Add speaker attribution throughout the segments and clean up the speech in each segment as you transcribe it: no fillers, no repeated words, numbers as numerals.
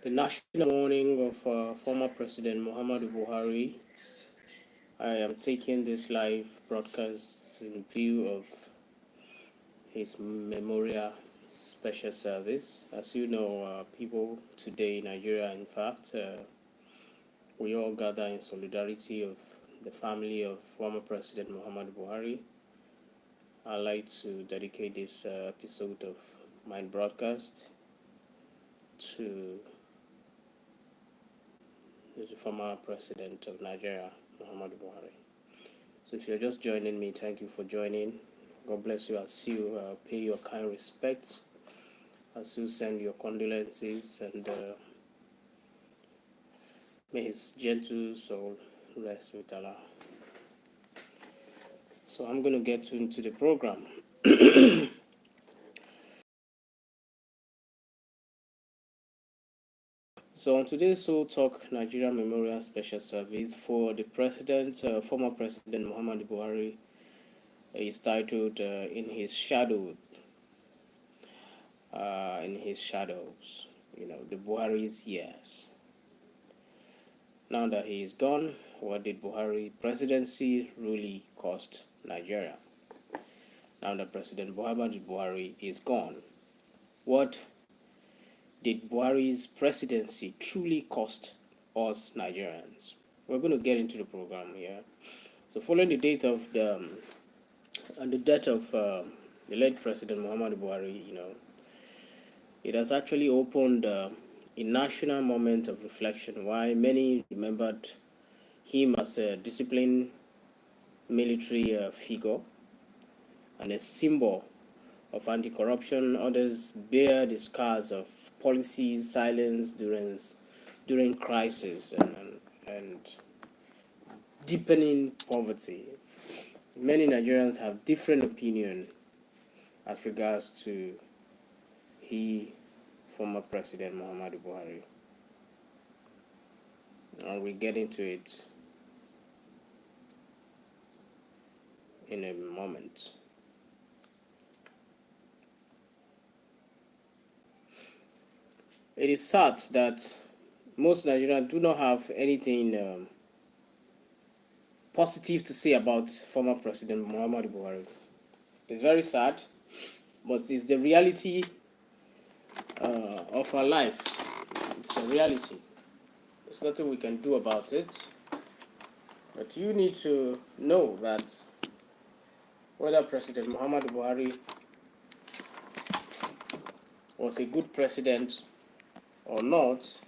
Speaker 1: The national mourning of former President Muhammadu Buhari. I am taking this live broadcast in view of his memorial special service. As you know, people today in Nigeria, in fact, we all gather in solidarity of the family of former President Muhammadu Buhari. I'd like to dedicate this episode of my broadcast to the former president of Nigeria, Muhammadu Buhari. So if you're just joining me, thank you for joining. God bless you as you pay your kind respects, as you send your condolences, and may his gentle soul rest with Allah. So I'm going to get into the program. So on today's Soul Talk Nigeria Memorial Special Service for the former President Muhammadu Buhari, is titled "In His Shadow." In his shadows, the Buhari's years. Now that he is gone, what did Buhari presidency really cost Nigeria? Now that President Muhammadu Buhari is gone, what did Buhari's presidency truly cost us Nigerians? We're going to get into the program here. So, following the death of the late President Muhammadu Buhari, it has actually opened a national moment of reflection. Why many remembered him as a disciplined military figure and a symbol of anti-corruption. Others bear the scars of policies silence during crisis and deepening poverty. Many Nigerians have different opinion as regards to former President Muhammadu Buhari. And we get into it in a moment. It is sad that most Nigerians do not have anything positive to say about former President Muhammadu Buhari. It's very sad, but it's the reality of our life. It's a reality. There's nothing we can do about it. But you need to know that whether President Muhammadu Buhari was a good president or not,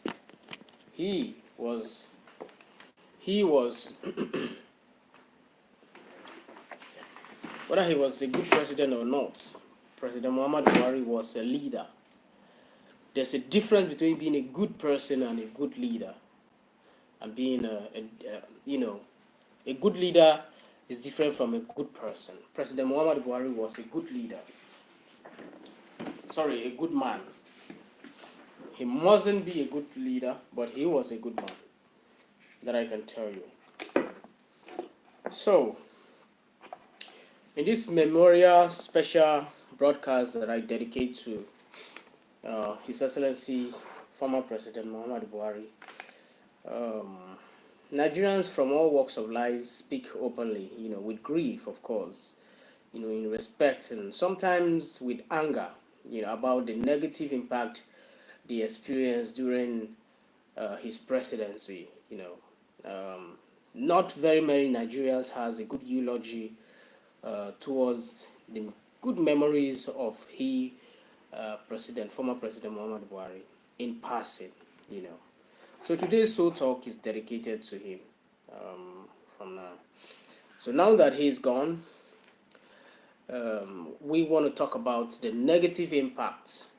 Speaker 1: he was whether he was a good president or not, President Muhammadu Buhari was a leader. There's a difference between being a good person and a good leader, and being a good leader is different from a good person. President Muhammadu Buhari was a good leader. A good man. He mustn't be a good leader, but he was a good man. That I can tell you. So, in this memorial special broadcast that I dedicate to His Excellency former President Muhammadu Buhari, Nigerians from all walks of life speak openly, with grief, of course, in respect and sometimes with anger, about the negative impact they experienced during his presidency. Not very many Nigerians has a good eulogy towards the good memories of former President Muhammadu Buhari in passing. So today's Soul Talk is dedicated to him. From now, so now that he's gone, we want to talk about the negative impacts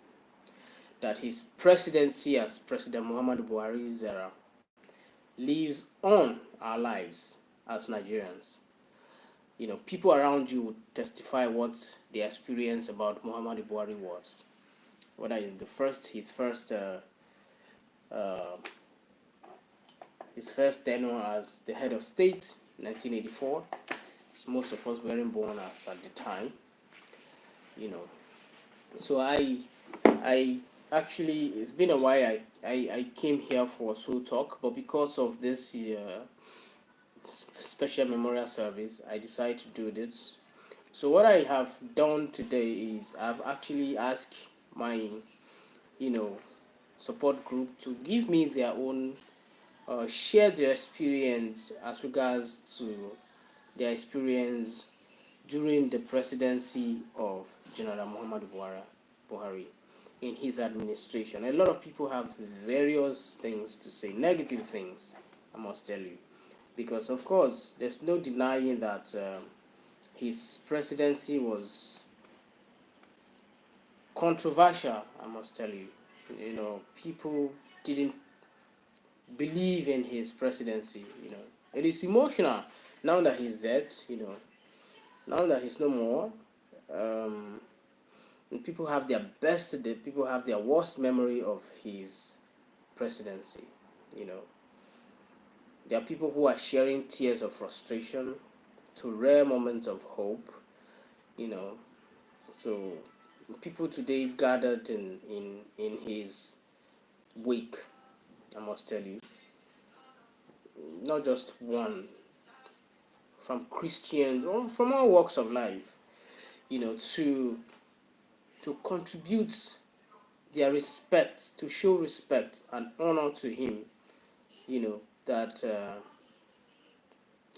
Speaker 1: that his presidency as President Muhammadu Buhari's era leaves on our lives as Nigerians. People around you would testify what the experience about Muhammadu Buhari was. Whether in his first tenure as the head of state, 1984. Most of us weren't born at the time. So I Actually, it's been a while I came here for Soul Talk, but because of this special memorial service, I decided to do this. So what I have done today is I've actually asked my, you know, support group to give me their own, share their experience as regards to their experience during the presidency of General Muhammadu Buhari in his administration. A lot of people have various things to say, negative things, I must tell you, because of course there's no denying that his presidency was controversial, I must tell you. People didn't believe in his presidency. It is emotional now that he's dead. Now that he's no more. Um, and people have their best, people have their worst memory of his presidency. You know, there are people who are sharing tears of frustration to rare moments of hope. You know, so people today gathered in his wake. I must tell you, not just one, from Christians or from all walks of life. To contribute their respect, to show respect and honor to him. That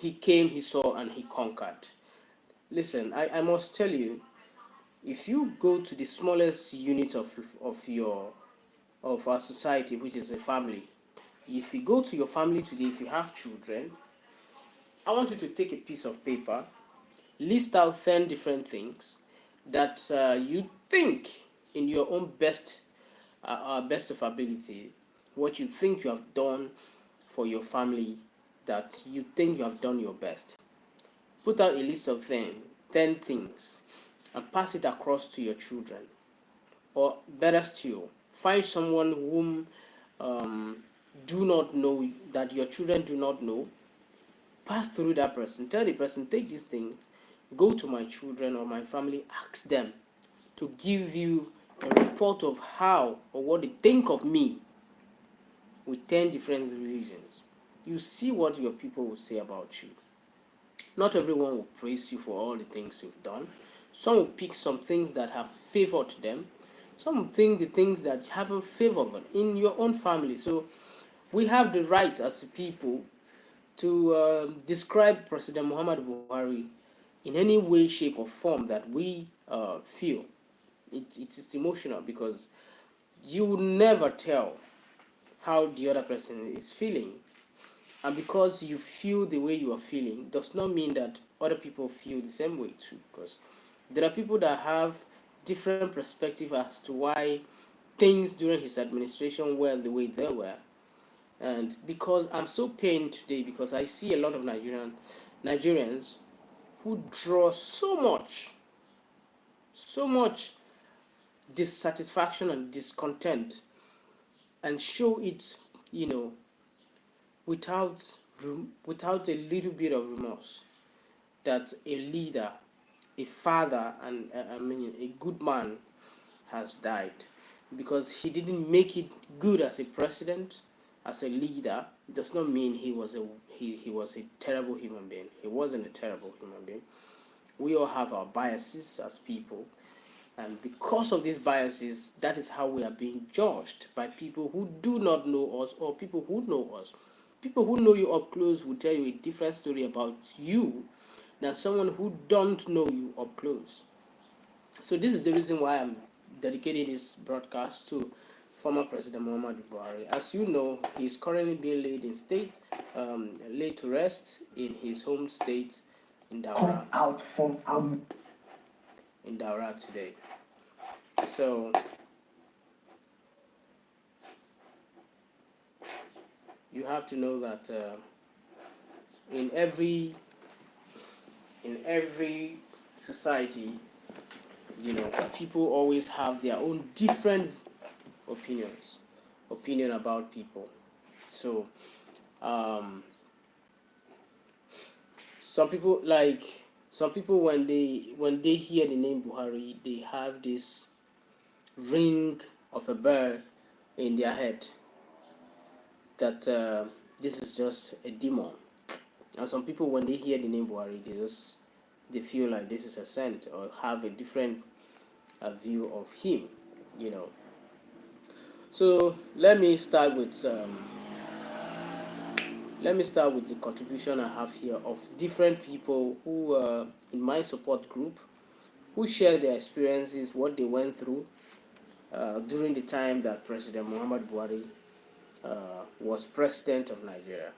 Speaker 1: he came, he saw, and he conquered. Listen, I must tell you, if you go to the smallest unit of our society, which is a family, if you go to your family today, if you have children, I want you to take a piece of paper, list out 10 different things that you think, in your own best of ability, what you think you have done for your family, that you think you have done your best. Put out a list of 10 things and pass it across to your children. Or better still, find someone whom do not know, that your children do not know. Pass through that person. Tell the person, take these things, go to my children or my family, ask them to give you a report of how or what they think of me with 10 different reasons. You see what your people will say about you. Not everyone will praise you for all the things you've done. Some will pick some things that have favored them. Some will think the things that haven't favored them in your own family. So we have the right as a people to describe President Muhammad Buhari in any way, shape, or form that we feel. It is emotional because you will never tell how the other person is feeling. And because you feel the way you are feeling does not mean that other people feel the same way too. Because there are people that have different perspective as to why things during his administration were the way they were. And because I'm so pained today, because I see a lot of Nigerians who draw so much dissatisfaction and discontent, and show it, you know, without without a little bit of remorse, that a leader, a father, and I mean a good man has died because he didn't make it good as a president, as a leader. It does not mean he was a terrible human being. He wasn't a terrible human being. We all have our biases as people, and because of these biases, that is how we are being judged by people who do not know us, or people who know us. People who know you up close will tell you a different story about you than someone who don't know you up close. So this is the reason why I'm dedicating this broadcast to former President Muhammadu Buhari. As you know, he is currently being laid to rest in his home state in Daura. In Daura today. So you have to know that in every society, people always have their own different opinion about people. So some people when they hear the name Buhari, they have this ring of a bird in their head that this is just a demon. And some people, when they hear the name Buhari, they feel like this is a saint or have a different view of him, you know. So let me start with the contribution I have here of different people who in my support group who share their experiences, what they went through during the time that President Muhammadu Buhari was president of Nigeria.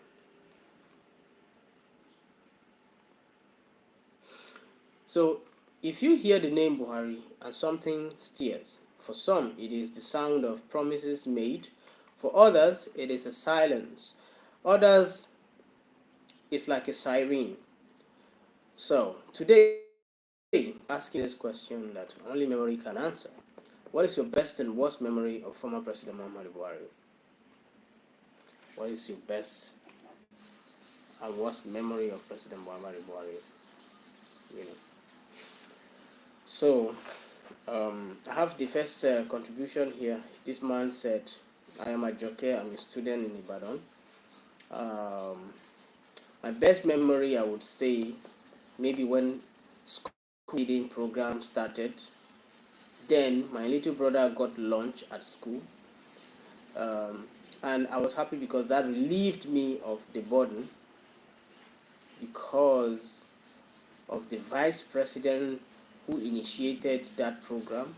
Speaker 1: So, if you hear the name Buhari and something stirs, for some it is the sound of promises made, for others it is a silence, others it's like a siren. So, today, asking this question that only memory can answer. What is your best and worst memory of former President Muhammadu Buhari? What is your best and worst memory of President Muhammadu Buhari? You know. So, I have the first contribution here. This man said, I am a jockey, I'm a student in Ibadan. My best memory, I would say, maybe when school reading program started. Then my little brother got lunch at school. And I was happy because that relieved me of the burden because of the vice president who initiated that program.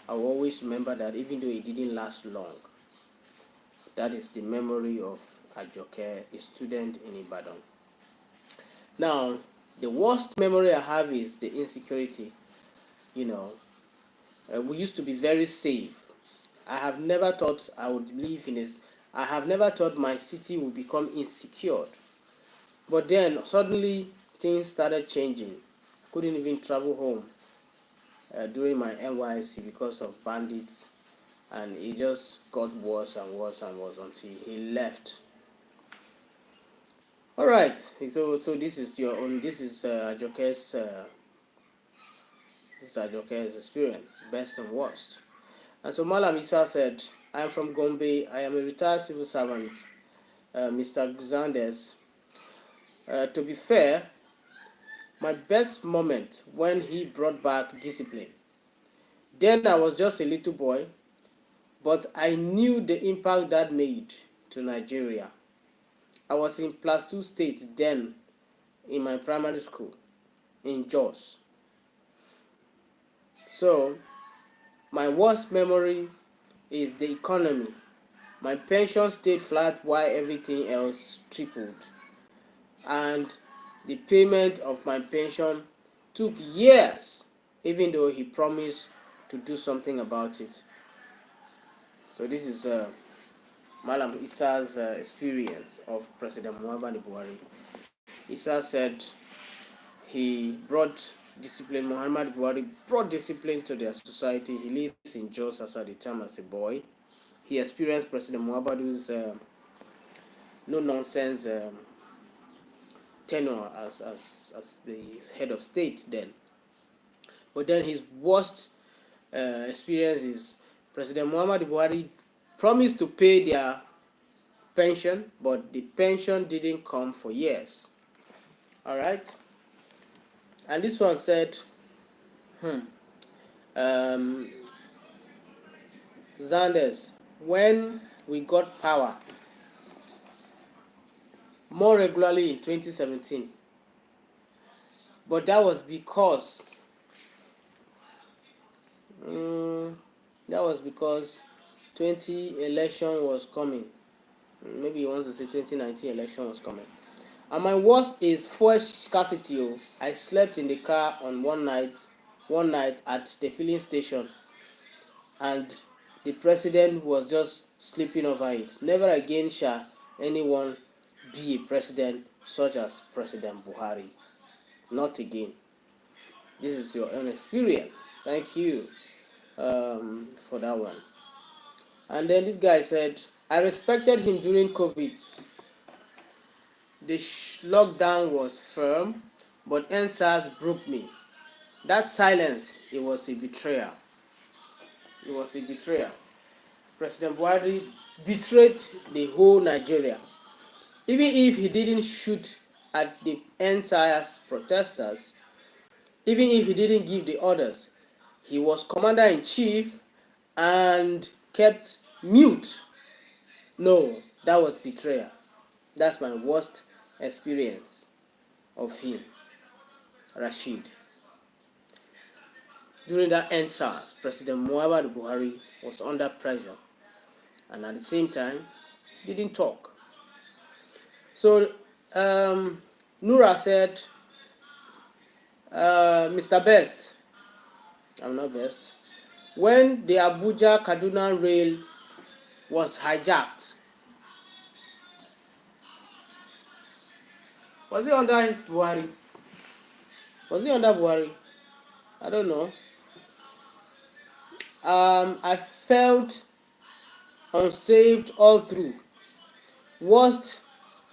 Speaker 1: I will always remember that even though it didn't last long. That is the memory of Ajoke, a student in Ibadan. Now, the worst memory I have is the insecurity. You know, we used to be very safe. I have never thought I would live in this. I have never thought my city would become insecure. But then suddenly things started changing. Couldn't even travel home during my NYC because of bandits, and it just got worse and worse and worse until he left. All right, so this is your own. This is Ajoke's. This is Ajoke's experience, best and worst. And so Malam Isa said, I am from Gombe. I am a retired civil servant, Mr. Guzandes. To be fair, my best moment when he brought back discipline. Then I was just a little boy, but I knew the impact that made to Nigeria. I was in +2 state then in my primary school in Jos. So, my worst memory is the economy. My pension stayed flat while everything else tripled. And the payment of my pension took years, even though he promised to do something about it. So this is Malam Issa's experience of President Muhammadu Buhari. Issa said he brought discipline. Muhammadu Buhari brought discipline to their society. He lives in Jos as at the time as a boy. He experienced President Muhammadu's no-nonsense tenure as the head of state then. But then his worst experience is President Muhammadu Buhari promised to pay their pension, but the pension didn't come for years. All right. And this one said, Zanders, when we got power more regularly in 2017, but that was because 20 election was coming. Maybe he wants to say 2019 election was coming. And my worst is fuel scarcity. I slept in the car on one night at the filling station, and the president was just sleeping over it. Never again shall anyone be a president such as President Buhari. Not again. This is your own experience. Thank you for that one. And then this guy said, I respected him during COVID. The lockdown was firm, but NSAS broke me. That silence, it was a betrayal. It was a betrayal. President Buhari betrayed the whole Nigeria. Even if he didn't shoot at the NSAS protesters, even if he didn't give the orders, he was commander-in-chief and kept mute. No, that was betrayal. That's my worst experience of him, Rashid. During that NSAS, President Muhammadu Buhari was under pressure and at the same time didn't talk. So Nura said, Mr. Best, I'm not Best, when the Abuja Kaduna rail was hijacked, was it under Buhari? Was it under Buhari? I don't know. I felt unsaved all through. Worst,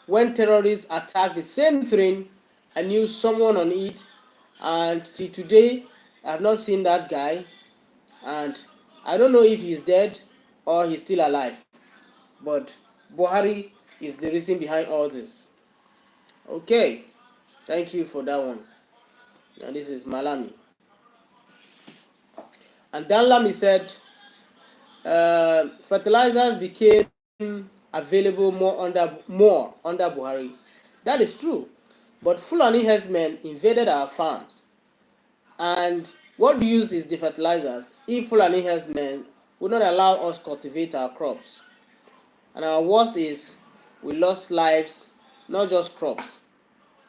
Speaker 1: when terrorists attacked the same train, I knew someone on it, and till today, I have not seen that guy, and I don't know if he's dead or he's still alive. But Buhari is the reason behind all this. Okay, thank you for that one. And this is Malami. And Danlami said, fertilizers became available more under Buhari. That is true. But Fulani herdsmen invaded our farms. And what use is the fertilizers if Fulani herdsmen would not allow us cultivate our crops? And our worst is we lost lives, not just crops.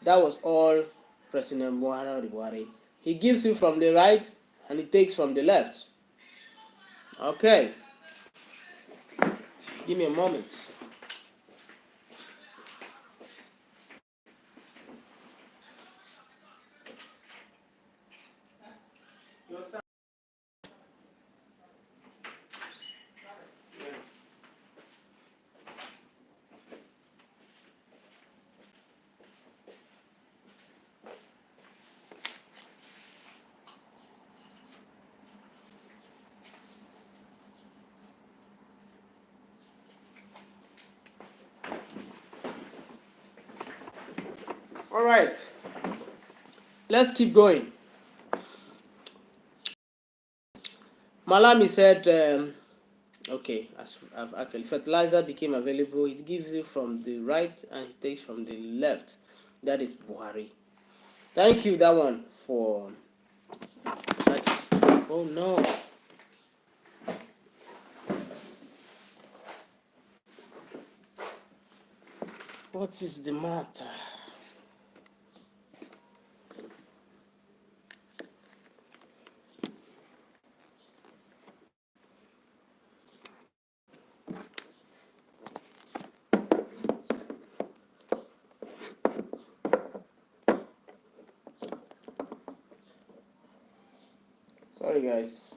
Speaker 1: That was all President Buhari. He gives you from the right and he takes from the left. Okay. Give me a moment. All right. Let's keep going. Malami said, okay, actually, fertilizer became available. It gives you from the right and it takes from the left. That is Buhari. Thank you, that one, for that. Oh no. What is the matter? Sorry, guys.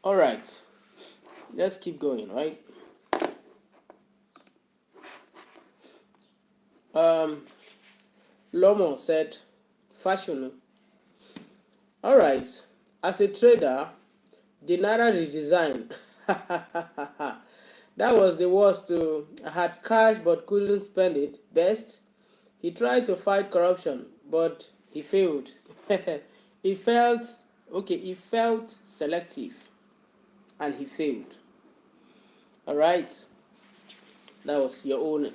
Speaker 1: All right. Let's keep going, right? Lomo said, fashion. All right. As a trader, the Naira redesign. That was the worst too. I had cash but couldn't spend it. Best, he tried to fight corruption, but he failed. He felt selective, and he failed. All right. That was your own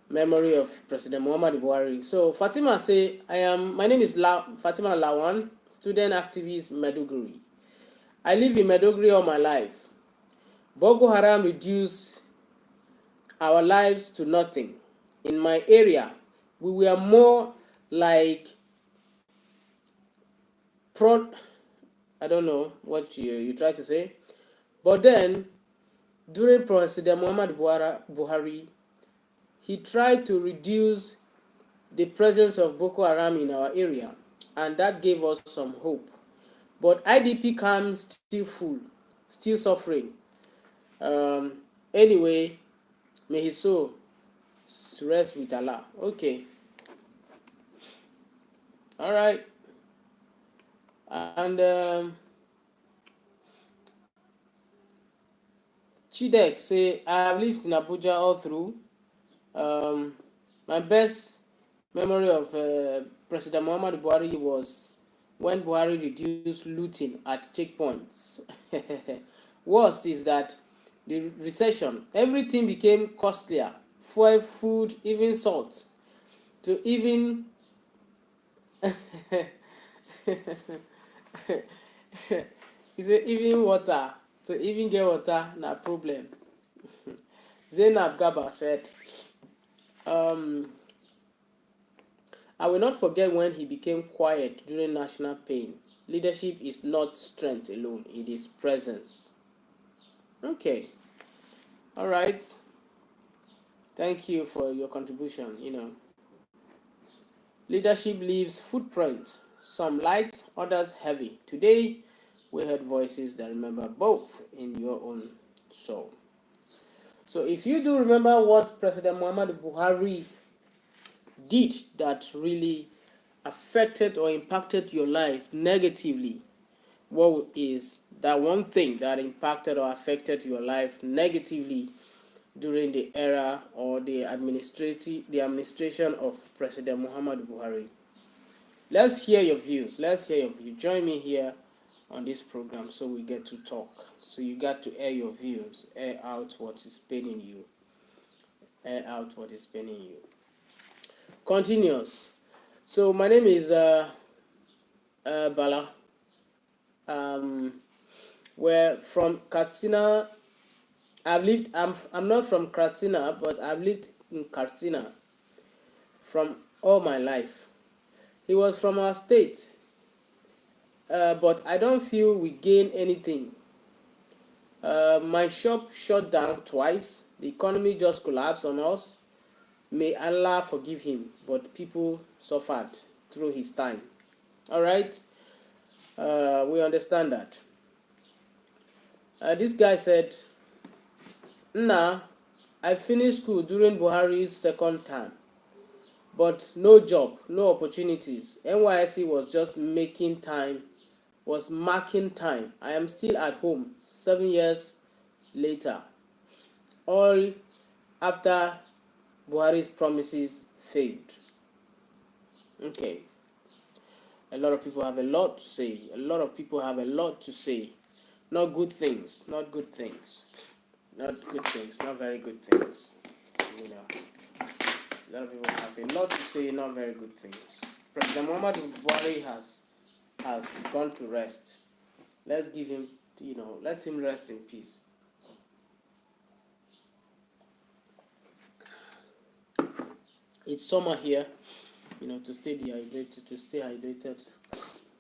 Speaker 1: memory of President Muhammadu Buhari. So Fatima say, my name is Fatima Lawan, student activist Maiduguri. I live in Maiduguri all my life. Boko Haram reduced our lives to nothing. In my area, we were more like I don't know what you try to say, but then During President Muhammadu Buhari, he tried to reduce the presence of Boko Haram in our area, and that gave us some hope. But IDP camps still full, still suffering. Um, anyway, may his soul rest with Allah. Okay, all right. And Chidek say, I have lived in Abuja all through. Um, my best memory of President Muhammadu Buhari was when Buhari reduced looting at checkpoints. Worst is that the recession, everything became costlier. Fuel, food, even salt. To even he said even water. To even get water, na problem. Zainab Gaba said, um, I will not forget when he became quiet during national pain. Leadership is not strength alone, it is presence. Okay, all right. Thank you for your contribution. Leadership leaves footprint, some light, others heavy. Today, we heard voices that remember both in your own soul. So if you do remember what President Muhammadu Buhari did that really affected or impacted your life negatively, what is that one thing that impacted or affected your life negatively during the era or the administration of President Muhammadu Buhari? Let's hear your views. Let's hear your views. Join me here on this program so we get to talk. So you got to air your views, air out what is paining you, air out what is paining you. Continuous. So my name is Bala. We're from Katsina. I'm not from Katsina, but I've lived in Katsina from all my life. He was from our state, but I don't feel we gain anything. My shop shut down twice. The economy just collapsed on us. May Allah forgive him, but people suffered through his time. All right, we understand that. This guy said, Nah, I finished school during Buhari's second term, but no job, no opportunities. NYSC was just marking time. I am still at home 7 years later, all after Buhari's promises failed. Okay, a lot of people have a lot to say. A lot of people have a lot to say. Not good things, not good things. Not good things, not very good things. A lot of people have a lot to say, not very good things. President Muhammadu Buhari has gone to rest. Let's give him, let him rest in peace. It's summer here, to stay dehydrated, to stay hydrated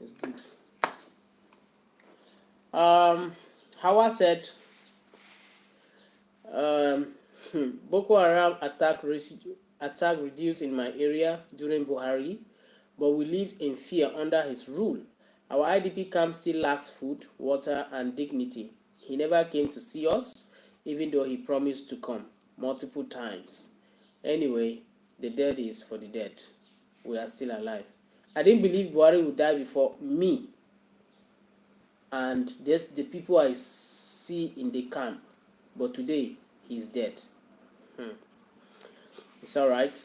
Speaker 1: is good. Hawa said, Boko Haram attack reduced in my area during Buhari, but we live in fear under his rule. Our IDP camp still lacks food, water, and dignity. He never came to see us, even though he promised to come multiple times. Anyway, the dead is for the dead. We are still alive. I didn't believe Buhari would die before me and just the people I see in the camp, but today he's dead. It's all right.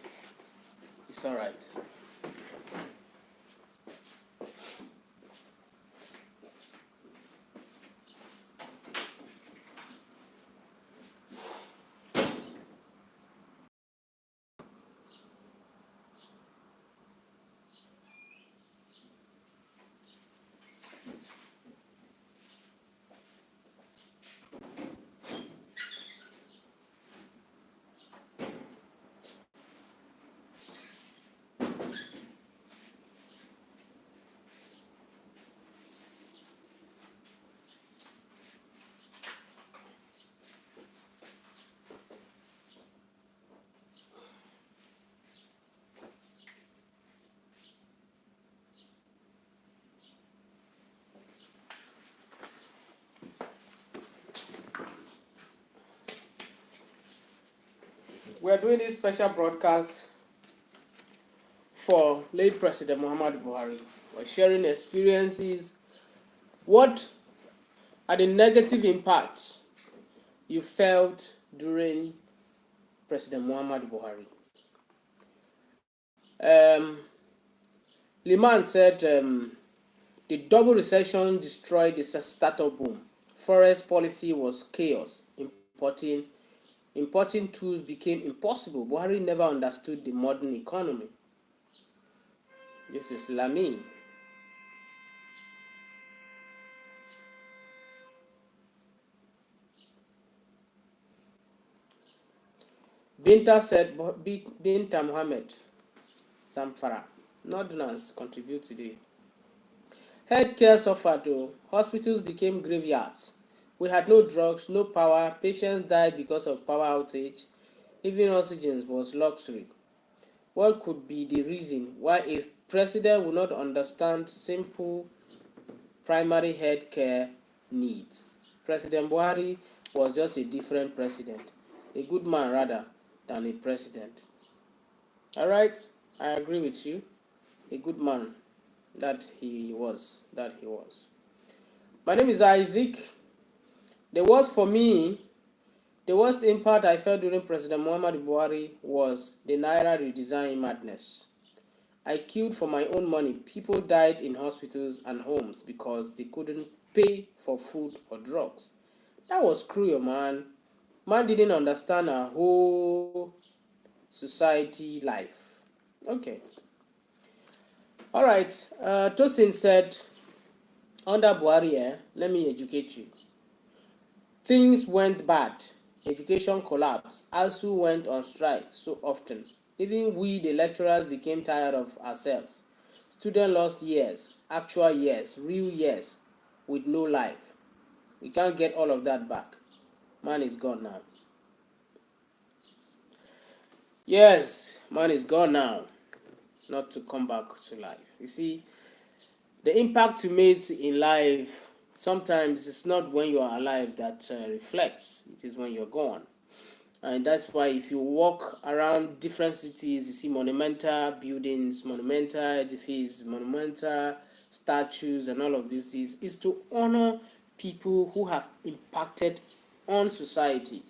Speaker 1: It's all right. We are doing this special broadcast for late President Muhammadu Buhari. We're sharing experiences. What are the negative impacts you felt during President Muhammadu Buhari? Liman said the double recession destroyed the startup boom. Forest policy was chaos. Importing tools became impossible. Buhari never understood the modern economy. This is Lami. Binta said, Binta Muhammad Zamfara, Northerners contribute today. Healthcare suffered though. Hospitals became graveyards. We had no drugs, no power. Patients died because of power outage. Even oxygen was luxury. What could be the reason why a president would not understand simple primary health care needs? President Buhari was just a different president, a good man rather than a president. Alright, I agree with you. A good man that he was. My name is Isaac. The worst impact I felt during President Muhammadu Buhari was the Naira redesign madness. I queued for my own money. People died in hospitals and homes because they couldn't pay for food or drugs. That was cruel, man. Man didn't understand our whole society life. Okay. Alright. Tosin said, under Buhari, let me educate you. Things went bad. Education collapsed. ASU went on strike so often. Even we, the lecturers, became tired of ourselves. Students lost years, actual years, real years, with no life. We can't get all of that back. Man is gone now. Yes, man is gone now. Not to come back to life. You see, the impact you made in life, sometimes it's not when you are alive that reflects. It is when you're gone. And that's why if you walk around different cities, you see monumental buildings, monumental edifices, monumental statues, and all of this is to honor people who have impacted on society.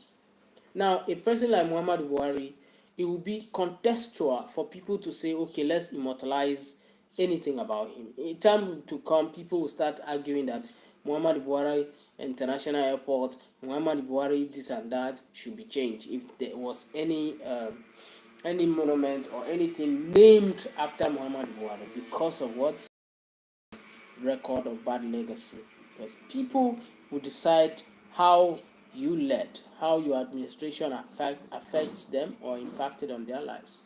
Speaker 1: Now, a person like Muhammadu Buhari, it will be contextual for people to say, okay, let's immortalize anything about him. In time to come, people will start arguing that Muhammadu Buhari International Airport, Muhammadu Buhari this and that should be changed. If there was any monument or anything named after Muhammadu Buhari, because of what? Record of bad legacy. Because people will decide how you led, how your administration affects them or impacted on their lives.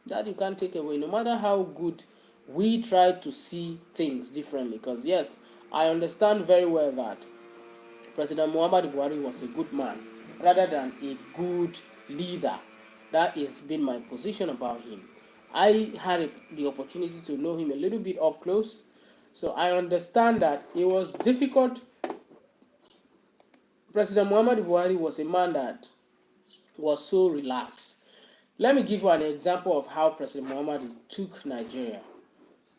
Speaker 1: That you can't take away, no matter how good we try to see things differently. Because yes, I understand very well that President Muhammadu Buhari was a good man rather than a good leader. That has been my position about him. I had the opportunity to know him a little bit up close, so I understand that it was difficult. President Muhammadu Buhari was a man that was so relaxed. Let me give you an example of how President Muhammadu took Nigeria.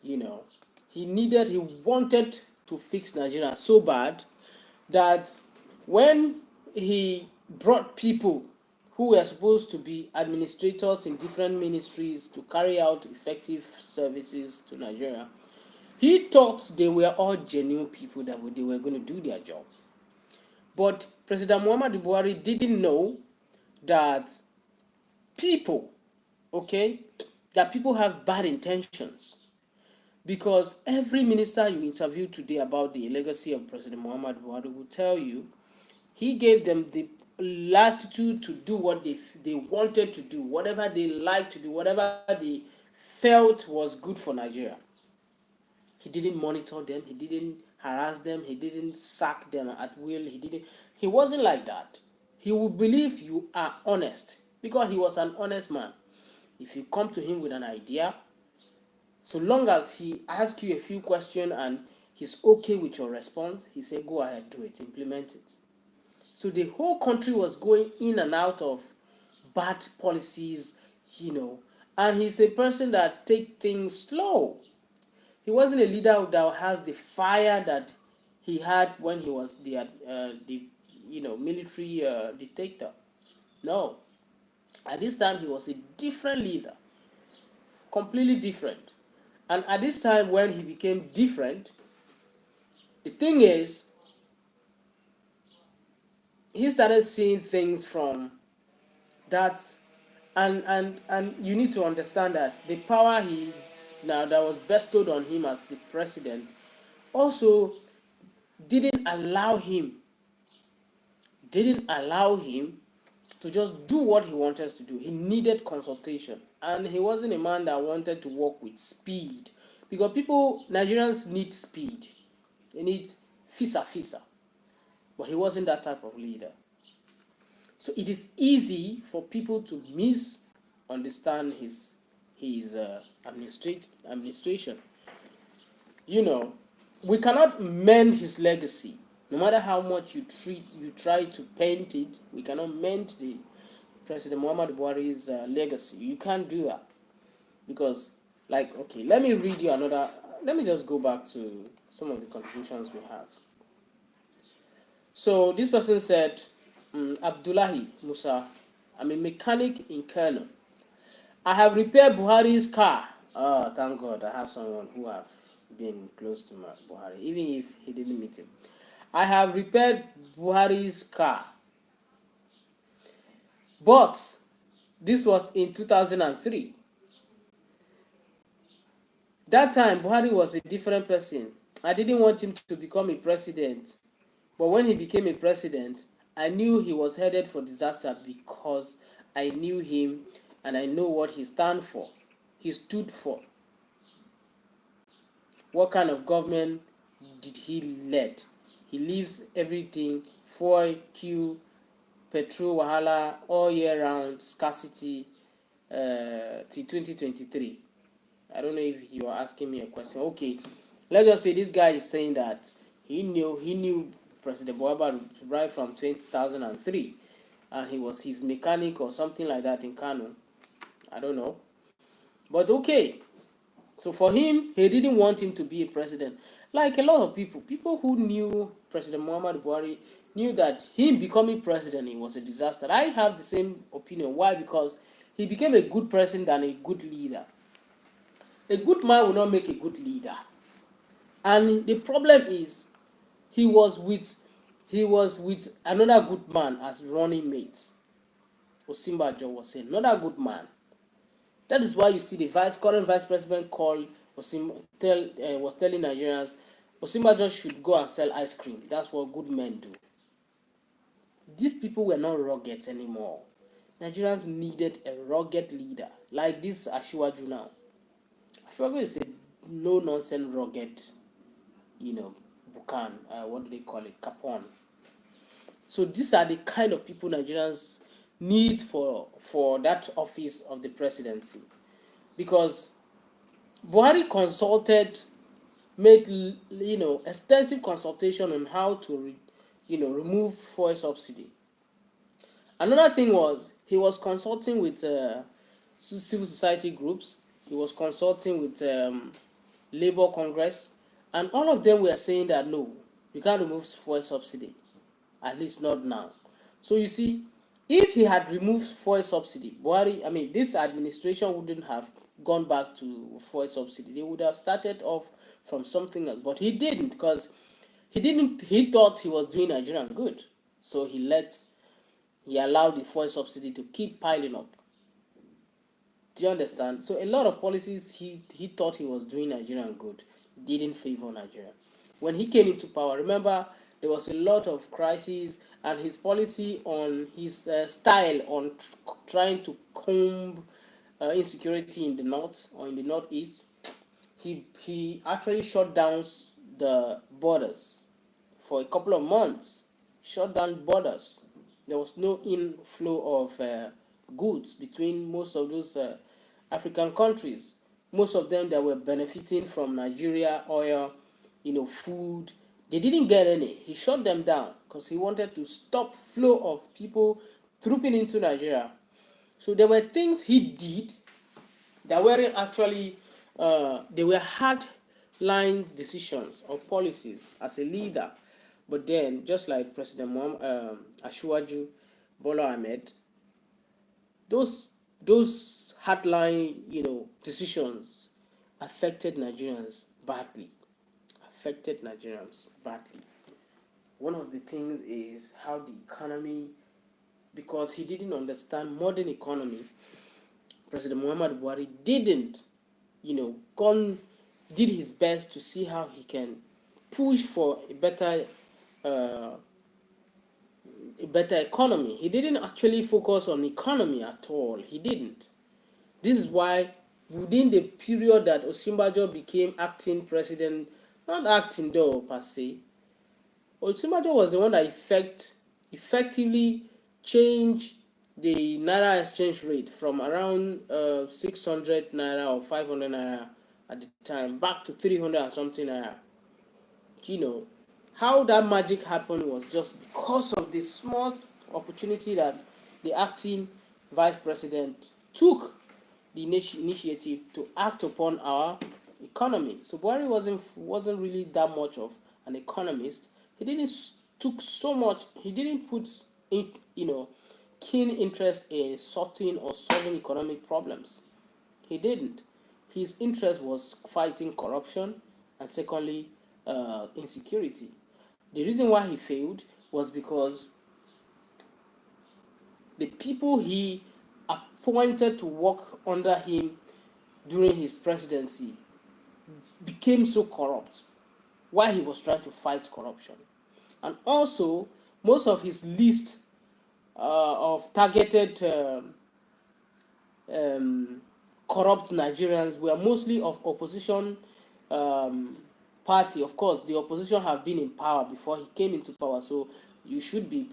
Speaker 1: He wanted to fix Nigeria so bad that when he brought people who were supposed to be administrators in different ministries to carry out effective services to Nigeria, he thought they were all genuine people that they were going to do their job. But President Muhammadu Buhari didn't know that people have bad intentions. Because every minister you interview today about the legacy of President Muhammadu Buhari will tell you he gave them the latitude to do what they wanted to do, whatever they liked to do, whatever they felt was good for Nigeria. He didn't monitor them, he didn't harass them, he didn't sack them at will, he wasn't like that. He would believe you are honest because he was an honest man. If you come to him with an idea, so long as he asks you a few questions and he's okay with your response, he said, go ahead, do it, implement it. So the whole country was going in and out of bad policies, and he's a person that take things slow. He wasn't a leader that has the fire that he had when he was the military dictator. No, at this time he was a different leader, completely different. And at this time when he became different, the thing is, he started seeing things from that, and you need to understand that the power he now that was bestowed on him as the president also didn't allow him didn't allow him to just do what he wanted to do. He needed consultation, and he wasn't a man that wanted to work with speed, because Nigerians need speed. They need fisa, but he wasn't that type of leader. So it is easy for people to misunderstand his administration. We cannot mend his legacy. No matter how much you try to paint it, we cannot mend the President Muhammadu Buhari's legacy. You can't do that, because, okay, let me read you another. Let me just go back to some of the contributions we have. So this person said, Abdullahi Musa, I'm a mechanic in Kano. I have repaired Buhari's car. Oh, thank God, I have someone who have been close to Buhari, even if he didn't meet him. I have repaired Buhari's car. But this was in 2003. That time, Buhari was a different person. I didn't want him to become a president. But when he became a president, I knew he was headed for disaster, because I knew him and I know what he stood for. What kind of government did he lead? He leaves everything, fuel, queue, petrol, wahala, all year round, scarcity, till 2023. I don't know if you are asking me a question. Okay, let's just say this guy is saying that he knew President Buhari right from 2003, and he was his mechanic or something like that in Kano. I don't know. But okay, so for him, he didn't want him to be a president. Like a lot of people who knew President Muhammadu Buhari knew that him becoming president, it was a disaster. I have the same opinion. Why? Because he became a good president than a good leader. A good man will not make a good leader. And the problem is, he was with another good man as running mate. Osinbajo was another good man. That is why you see the current vice president was telling Nigerians Osinbajo should go and sell ice cream. That's what good men do. These people were not rugged anymore. Nigerians needed a rugged leader, like this Asiwaju now. Asiwaju is a no-nonsense rugged, Bukan, what do they call it? Capone. So these are the kind of people Nigerians need for that office of the presidency. Because Buhari made extensive consultation on how to remove fuel subsidy. Another thing was, he was consulting with civil society groups. He was consulting with Labour Congress, and all of them were saying that no, you can't remove fuel subsidy, at least not now. So you see, if he had removed fuel subsidy, this administration wouldn't have gone back to fuel subsidy. They would have started off from something else, but he didn't, because he thought he was doing Nigeria good, so he allowed the fuel subsidy to keep piling up. Do you understand? So a lot of policies he thought he was doing Nigeria good didn't favor Nigeria. When he came into power, remember, there was a lot of crises, and his policy on his style on trying to comb insecurity in the north or in the northeast, he actually shut down the borders for a couple of months. Shut down borders. There was no inflow of goods between most of those African countries. Most of them that were benefiting from Nigeria oil, food, they didn't get any. He shut them down because he wanted to stop flow of people trooping into Nigeria. So there were things he did that weren't actually, they were hard line decisions or policies as a leader. But then, just like President Ashwaju Bola Ahmed, those those hardline, decisions affected Nigerians badly. Affected Nigerians badly. One of the things is how the economy, because he didn't understand modern economy. President Muhammadu Buhari didn't, gone did his best to see how he can push for uh, a better economy. He didn't actually focus on economy at all. He didn't. This is why within the period that Osinbajo became acting president, not acting though per se, Osinbajo was the one that effectively changed the naira exchange rate from around 600 naira or 500 naira at the time back to 300 and something naira. You know how that magic happened was just because of the small opportunity that the acting vice president took the initiative to act upon our economy. So Buhari wasn't really that much of an economist. He didn't took so much. He didn't put in, keen interest in sorting or solving economic problems. He didn't. His interest was fighting corruption and secondly, insecurity. The reason why he failed was because the people he appointed to work under him during his presidency became so corrupt while he was trying to fight corruption. And also, most of his list of targeted corrupt Nigerians were mostly of opposition um, party. Of course, the opposition have been in power before he came into power, so it should be,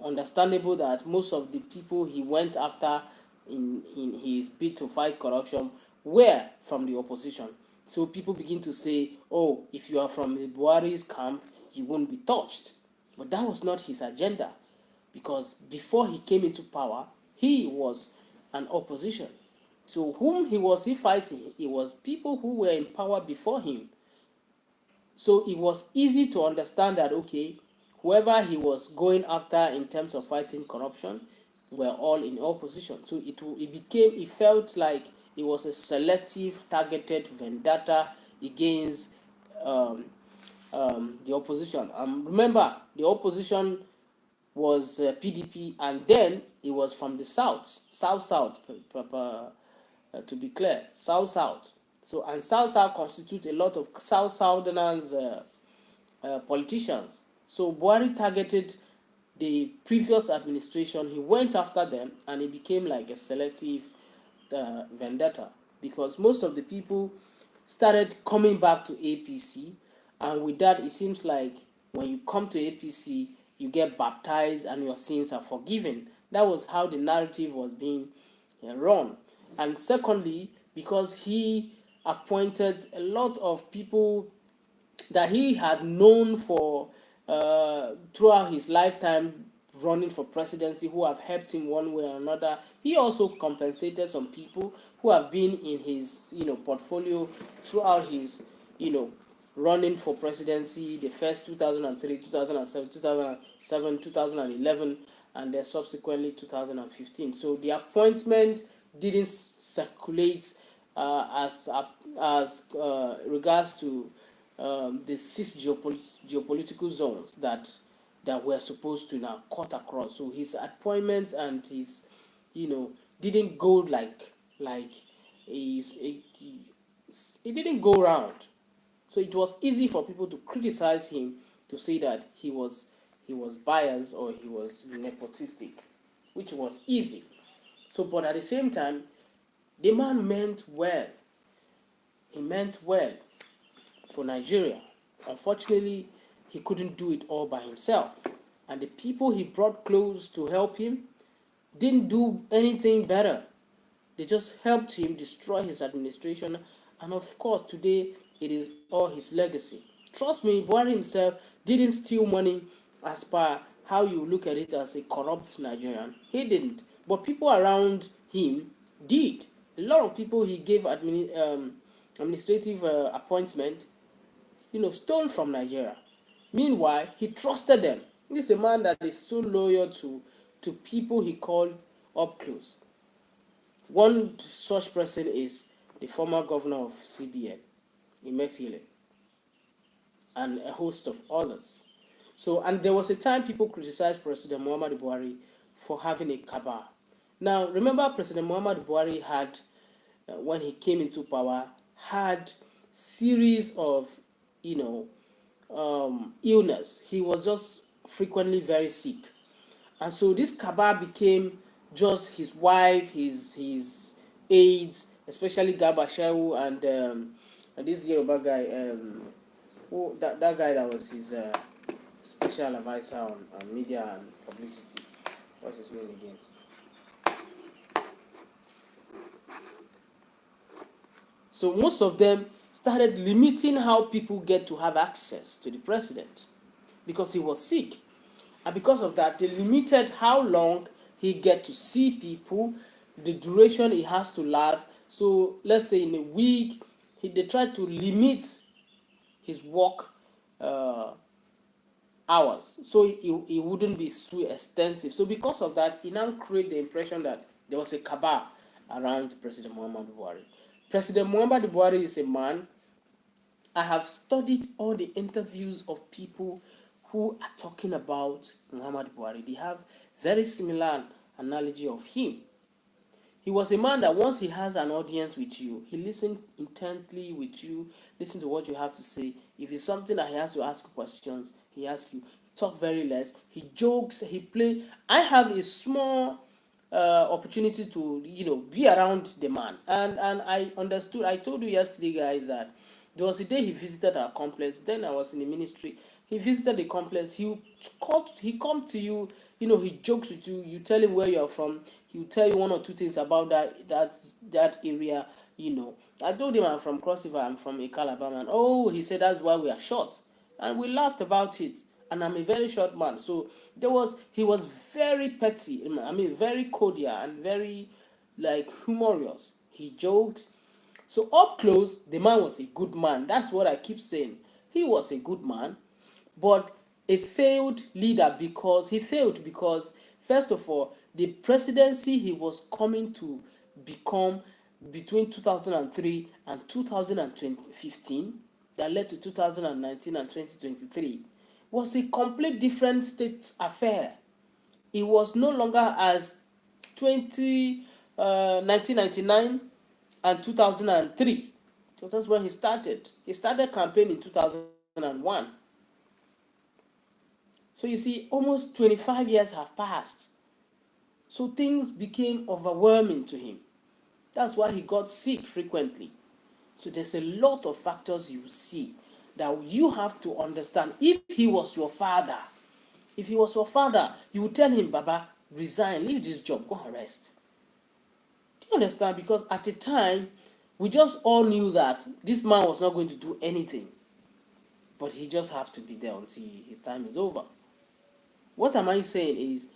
Speaker 1: understandable that most of the people he went after in his bid to fight corruption were from the opposition. So people begin to say, "Oh, if you are from the Buhari's camp, you won't be touched." But that was not his agenda, because before he came into power, he was an opposition. So whom was he fighting? It was people who were in power before him. So it was easy to understand that, okay, whoever he was going after in terms of fighting corruption were all in opposition. So it felt like it was a selective, targeted vendetta against um, the opposition. Remember, the opposition was PDP, and then it was from the south, to be clear, south. So, and south constitute a lot of southerners politicians. So Buhari targeted the previous administration. He went after them, and it became like a selective vendetta, because most of the people started coming back to APC, and with that, it seems like when you come to APC, you get baptized and your sins are forgiven. That was how the narrative was being run. And secondly, because he appointed a lot of people that he had known for throughout his lifetime running for presidency, who have helped him one way or another. He also compensated some people who have been in his portfolio throughout his running for presidency, the first 2003, 2007, 2007, 2011, and then subsequently 2015. So the appointment didn't circulate as regards to the six geopolitical zones that were supposed to now cut across. So his appointment and his, didn't go like it didn't go round. So it was easy for people to criticize him, to say that he was biased or he was nepotistic, which was easy. So, but at the same time, the man meant well. He meant well for Nigeria. Unfortunately, he couldn't do it all by himself. And the people he brought close to help him didn't do anything better. They just helped him destroy his administration. And of course, today, it is all his legacy. Trust me, Buhari himself didn't steal money as per how you look at it as a corrupt Nigerian. He didn't, but people around him did. A lot of people he gave administrative appointment, stole from Nigeria. Meanwhile, he trusted them. This is a man that is so loyal to people he called up close. One such person is the former governor of CBN, Emefiele, and a host of others. So, and there was a time people criticized President Muhammadu Buhari for having a cabal. Now, remember, President Muhammadu Buhari had, when he came into power, had series of, you know, illness. He was just frequently very sick, and so this cabal became just his wife, his aides, especially Garba Shehu and this Yoruba guy, that guy that was his special advisor on media and publicity. What's his name again? So most of them started limiting how people get to have access to the president because he was sick. And because of that, they limited how long he get to see people, the duration he has to last. So let's say in a week, they tried to limit his work hours so it wouldn't be too extensive. So because of that, he now created the impression that there was a cabal around President Muhammadu Buhari. President Muhammadu Buhari is a man. I have studied all the interviews of people who are talking about Muhammadu Buhari. They have very similar analogy of him. He was a man that once he has an audience with you, he listens intently with you, listen to what you have to say. If it's something that he has to ask questions, he asks you. He talks very less. He jokes. He play. I have a small opportunity to be around the man, and I understood. I told you yesterday, guys, that there was a day he visited our complex. Then I was in the ministry. He visited the complex. He come to you. He jokes with you. You tell him where you are from. He will tell you one or two things about that area. I told him I'm from Cross River. I'm from Alabama. And oh, he said that's why we are short, and we laughed about it. And I'm a very short man, so he was very petty. I mean, very cordial and very like humorous. He joked. So up close, the man was a good man. That's what I keep saying. He was a good man, but a failed leader because he failed because first of all, the presidency he was coming to become between 2003 and 2015 that led to 2019 and 2023 was a complete different state affair. It was no longer as 1999 and 2003, because that's when he started. He started campaign in 2001. So you see, almost 25 years have passed. So things became overwhelming to him. That's why he got sick frequently. So there's a lot of factors you see that you have to understand. If he was your father, you would tell him, Baba, resign, leave this job, go and rest. Do you understand? Because at the time, we just all knew that this man was not going to do anything. But he just have to be there until his time is over. What am I saying is,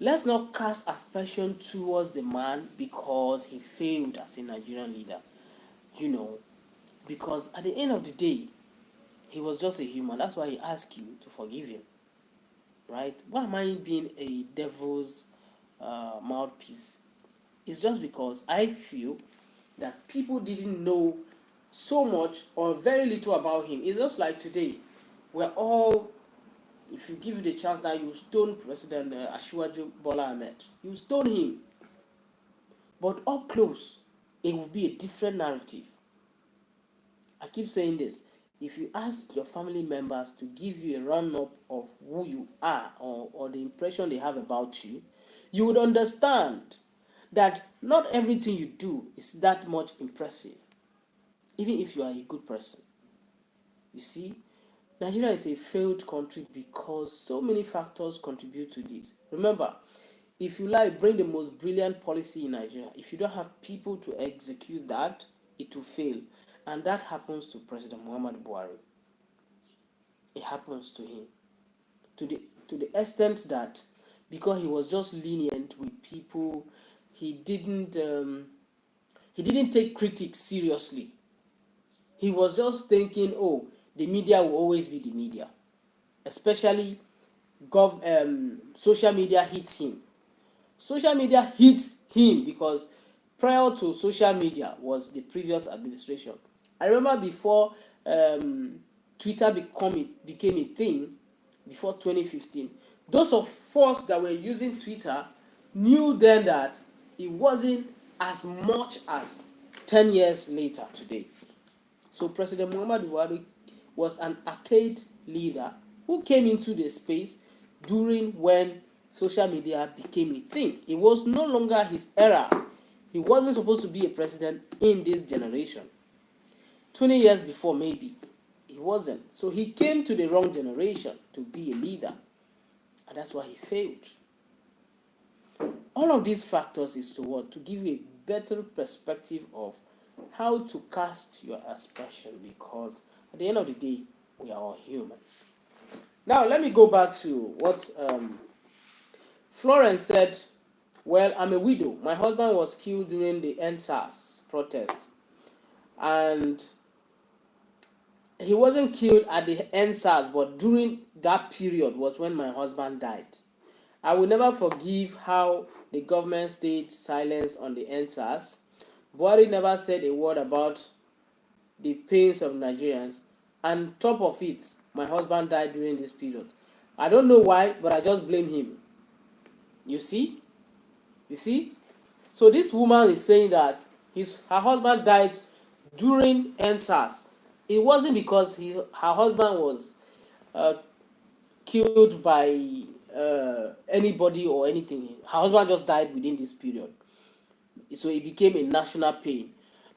Speaker 1: let's not cast aspersion towards the man because he failed as a Nigerian leader. Because at the end of the day, he was just a human. That's why he asked you to forgive him. Right? Why am I being a devil's mouthpiece? It's just because I feel that people didn't know so much or very little about him. It's just like today, we're all, if you give you the chance now, you stone President Asiwaju Bola Ahmed. You stone him. But up close, it will be a different narrative. I keep saying this. If you ask your family members to give you a roundup of who you are or the impression they have about you, you would understand that not everything you do is that much impressive, even if you are a good person. You see, Nigeria is a failed country because so many factors contribute to this. Remember, if you bring the most brilliant policy in Nigeria, if you don't have people to execute that, it will fail. And that happens to President Muhammadu Buhari. It happens to him. to the extent that because he was just lenient with people, he didn't take critics seriously. He was just thinking, oh, the media will always be the media, especially social media hits him. Social media hits him because prior to social media was the previous administration. I remember before Twitter became a thing, before 2015, those of us that were using Twitter knew then that it wasn't as much as 10 years later today. So President Muhammadu Buhari was an arcade leader who came into the space during when social media became a thing. It was no longer his era. He wasn't supposed to be a president in this generation. 20 years before, maybe, he wasn't. So he came to the wrong generation to be a leader. And that's why he failed. All of these factors is to what? To give you a better perspective of how to cast your aspersion, because at the end of the day, we are all humans. Now, let me go back to what Florence said. Well, I'm a widow. My husband was killed during the NSAS protest. And he wasn't killed at the NSAS, but during that period was when my husband died. I will never forgive how the government stayed silent on the NSAS. Buhari never said a word about the pains of Nigerians. And top of it, my husband died during this period. I don't know why, but I just blame him. You see? You see? So this woman is saying that her husband died during NSAS. It wasn't because her husband was killed by anybody or anything. Her husband just died within this period. So it became a national pain.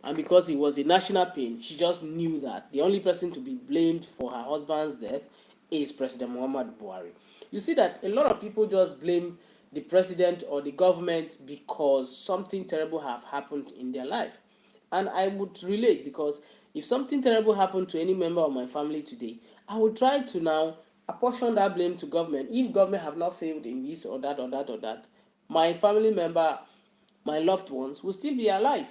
Speaker 1: And because it was a national pain, she just knew that the only person to be blamed for her husband's death is President Muhammadu Buhari. You see that a lot of people just blame the president or the government because something terrible have happened in their life. And I would relate, because if something terrible happened to any member of my family today, I would try to now apportion that blame to government. If government have not failed in this or that or that or that, my family member, my loved ones will still be alive.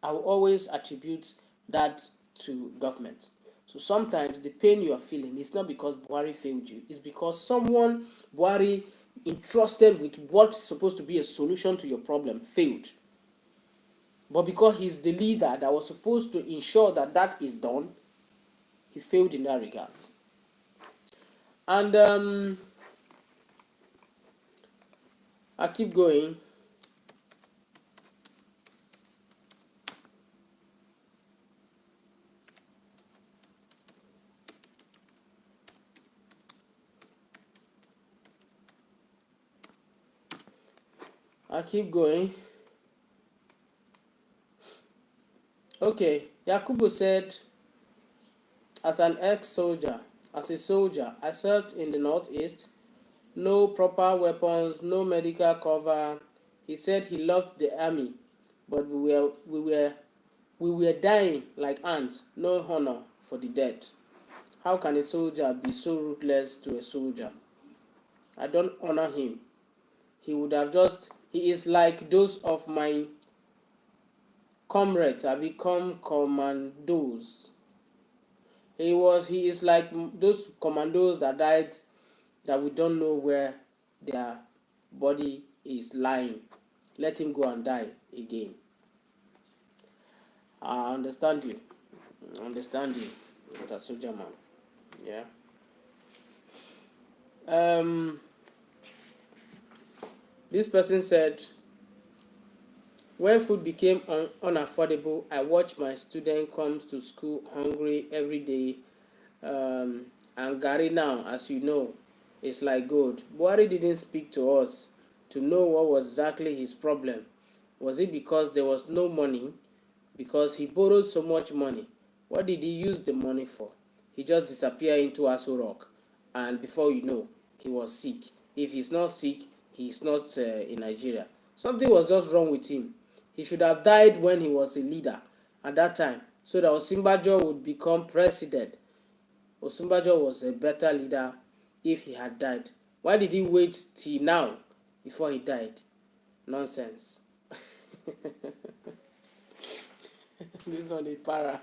Speaker 1: I will always attribute that to government. So sometimes the pain you are feeling is not because Buhari failed you. It's because someone Buhari entrusted with what's supposed to be a solution to your problem failed. But because he's the leader that was supposed to ensure that that is done, he failed in that regard. And I keep going. Okay, Yakubu said, as a soldier, I served in the Northeast. No proper weapons, no medical cover. He said he loved the army, but we were dying like ants. No honor for the dead. How can a soldier be so ruthless to a soldier? I don't honor him. He is like those of my comrades have become commandos. He is like those commandos that died, that we don't know where their body is lying. Let him go and die again. I understand you, Mr. Soldier Man. Yeah. This person said, when food became unaffordable, I watched my student come to school hungry every day. And Gary now, as you know, is like gold. Buhari didn't speak to us to know what was exactly his problem. Was it because there was no money? Because he borrowed so much money. What did he use the money for? He just disappeared into Aso Rock, and before you know, he was sick. If he's not sick, he's not in Nigeria. Something was just wrong with him. He should have died when he was a leader at that time, so that Osinbajo would become president. Osinbajo was a better leader if he had died. Why did he wait till now before he died? Nonsense. This one is para.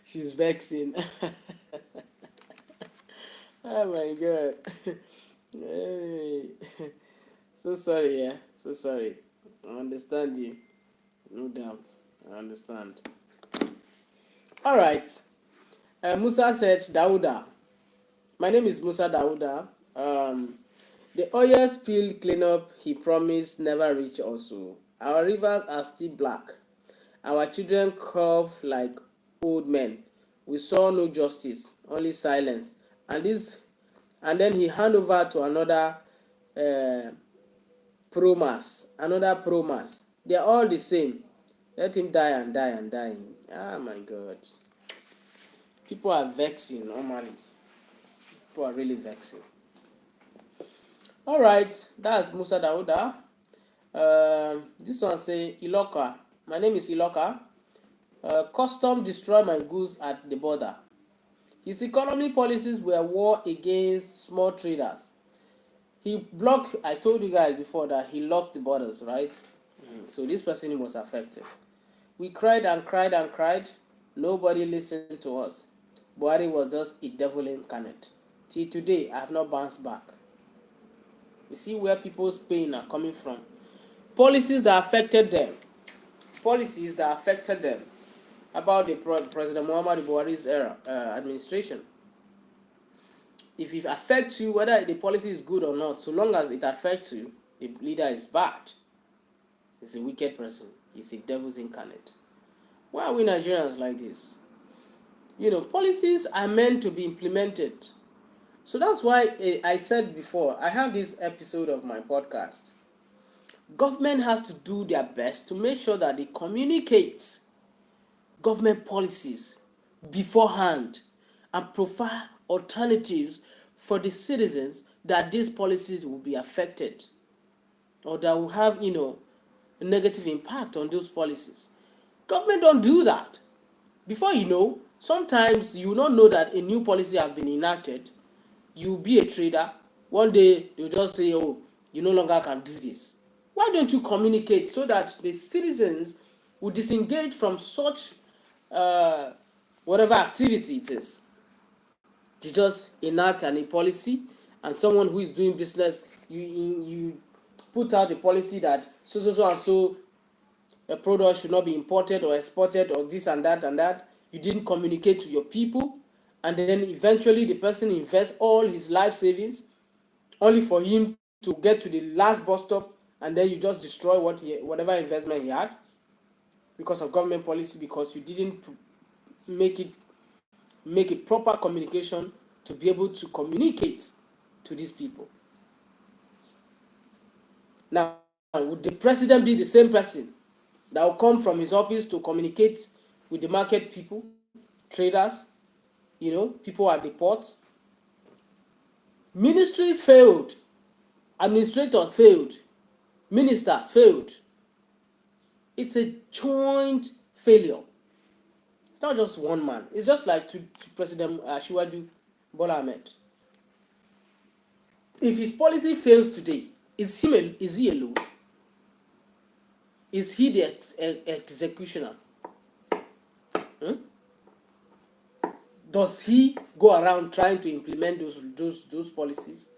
Speaker 1: She's vexing. Oh my god. Hey. So sorry, yeah. So sorry. I understand you. No doubt. I understand. Alright. Musa said, Dauda. My name is Musa Dauda. The oil spill cleanup he promised never reached also. Our rivers are still black. Our children cough like old men. We saw no justice, only silence. And then he hand over to another uh, another promas. They are all the same. Let him die and die and die. Ah my God. People are vexing normally. People are really vexing. Alright, that's Musa Dauda. This one say Iloka. My name is Iloka. Custom destroy my goods at the border. His economy policies were war against small traders. He blocked, I told you guys before that he locked the borders, right? So this person was affected. We cried and cried and cried. Nobody listened to us. Buhari was just a devil incarnate. Till today, I have not bounced back. You see where people's pain are coming from. Policies that affected them. Policies that affected them. About the President Muhammadu Buhari's administration. If it affects you, whether the policy is good or not, so long as it affects you, the leader is bad. He's a wicked person. He's a devil's incarnate. Why are we Nigerians like this? You know, policies are meant to be implemented. So that's why I said before, I have this episode of my podcast. Government has to do their best to make sure that they communicate government policies beforehand and provide alternatives for the citizens that these policies will be affected or that will have, a negative impact on those policies. Government don't do that. Before you know, sometimes you will not know that a new policy has been enacted. You be a trader. One day they'll just say, oh, you no longer can do this. Why don't you communicate so that the citizens will disengage from such whatever activity it is? You just enact a policy, and someone who is doing business, you put out a policy that so and so a product should not be imported or exported or this and that and that. You didn't communicate to your people, and then eventually the person invests all his life savings only for him to get to the last bus stop, and then you just destroy whatever investment he had because of government policy, because you didn't make a proper communication to be able to communicate to these people. Now, would the president be the same person that will come from his office to communicate with the market people, traders, people at the port? Ministries failed, administrators failed, ministers failed. It's a joint failure. It's not just one man. It's just like to President Shiwaju Bola Ahmed. If his policy fails today, is he alone? Is he the executioner? Does he go around trying to implement those policies?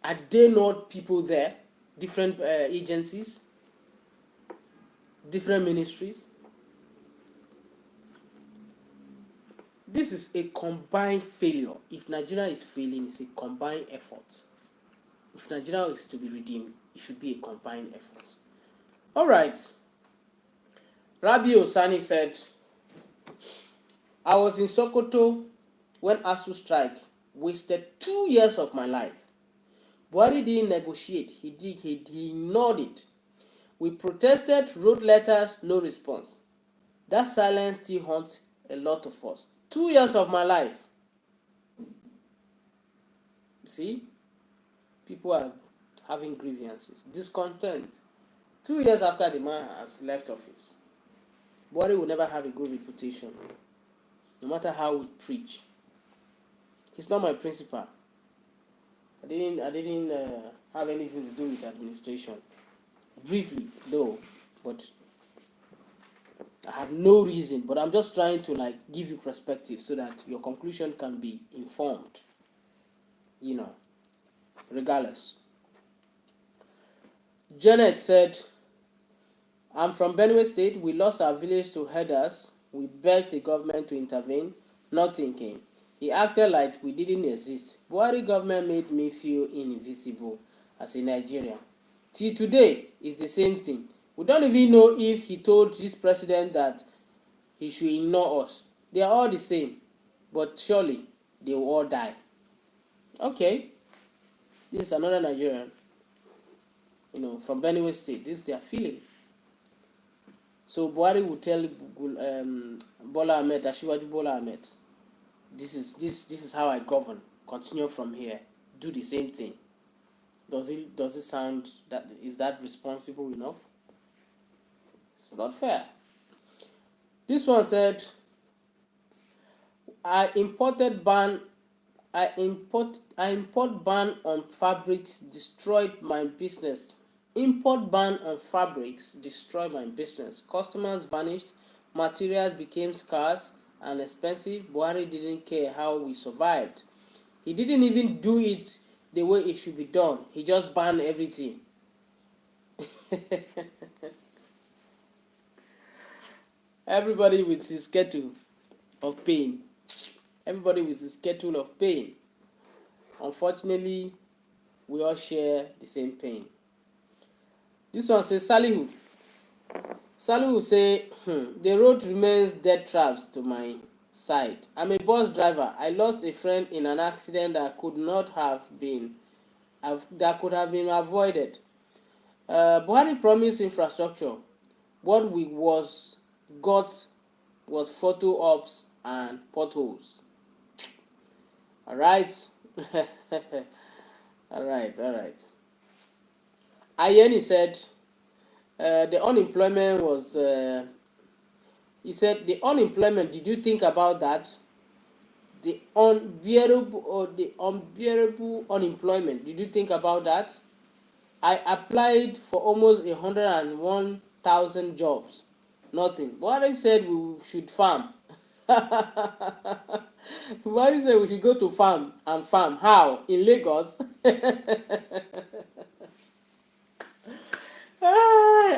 Speaker 1: Are there not people there, different agencies, different ministries? This is a combined failure. If Nigeria is failing, it's a combined effort. If Nigeria is to be redeemed, it should be a combined effort. All right. Rabi Osani said, I was in Sokoto when ASU strike wasted 2 years of my life. Buhari didn't negotiate. He ignored it. We protested, wrote letters, no response. That silence still haunts a lot of us. 2 years of my life. You see, people are having grievances, discontent. 2 years after the man has left office. Buhari will never have a good reputation, no matter how we preach. He's not my principal. I didn't have anything to do with administration. Briefly, though, but I have no reason. But I'm just trying to like give you perspective so that your conclusion can be informed. You know, regardless. Janet said, I'm from Benue State. We lost our village to herders. We begged the government to intervene. Nothing came. He acted like we didn't exist. Buhari government made me feel invisible as a Nigerian. Till today, it's the same thing. We don't even know if he told this president that he should ignore us. They are all the same. But surely, they will all die. Okay, this is another Nigerian, from Benue State. This is their feeling. So Buhari will tell Bola Ahmed, Ashiwaju Bola Ahmed, this is how I govern. Continue from here. Do the same thing. Does it sound that is that responsible enough? It's not fair. This one said, import ban on fabrics destroyed my business. Import ban on fabrics destroyed my business. Customers vanished, materials became scarce and expensive. Buhari didn't care how we survived. He didn't even do it the way it should be done. He just banned everything. Everybody with his kettle of pain. Everybody with his kettle of pain. Unfortunately, we all share the same pain. This one says, Salihu. Salihu say, the road remains dead traps to my side. I'm a bus driver. I lost a friend in an accident that could have been avoided. Buhari promised infrastructure. What we got was photo ops and potholes. All right. all right. Ayeni said, the unemployment was, he said, the unemployment, did you think about that? The unbearable unemployment, did you think about that? I applied for almost 101,000 jobs. Nothing. Buhari said we should farm. Buhari said we should go to farm and farm. How? In Lagos?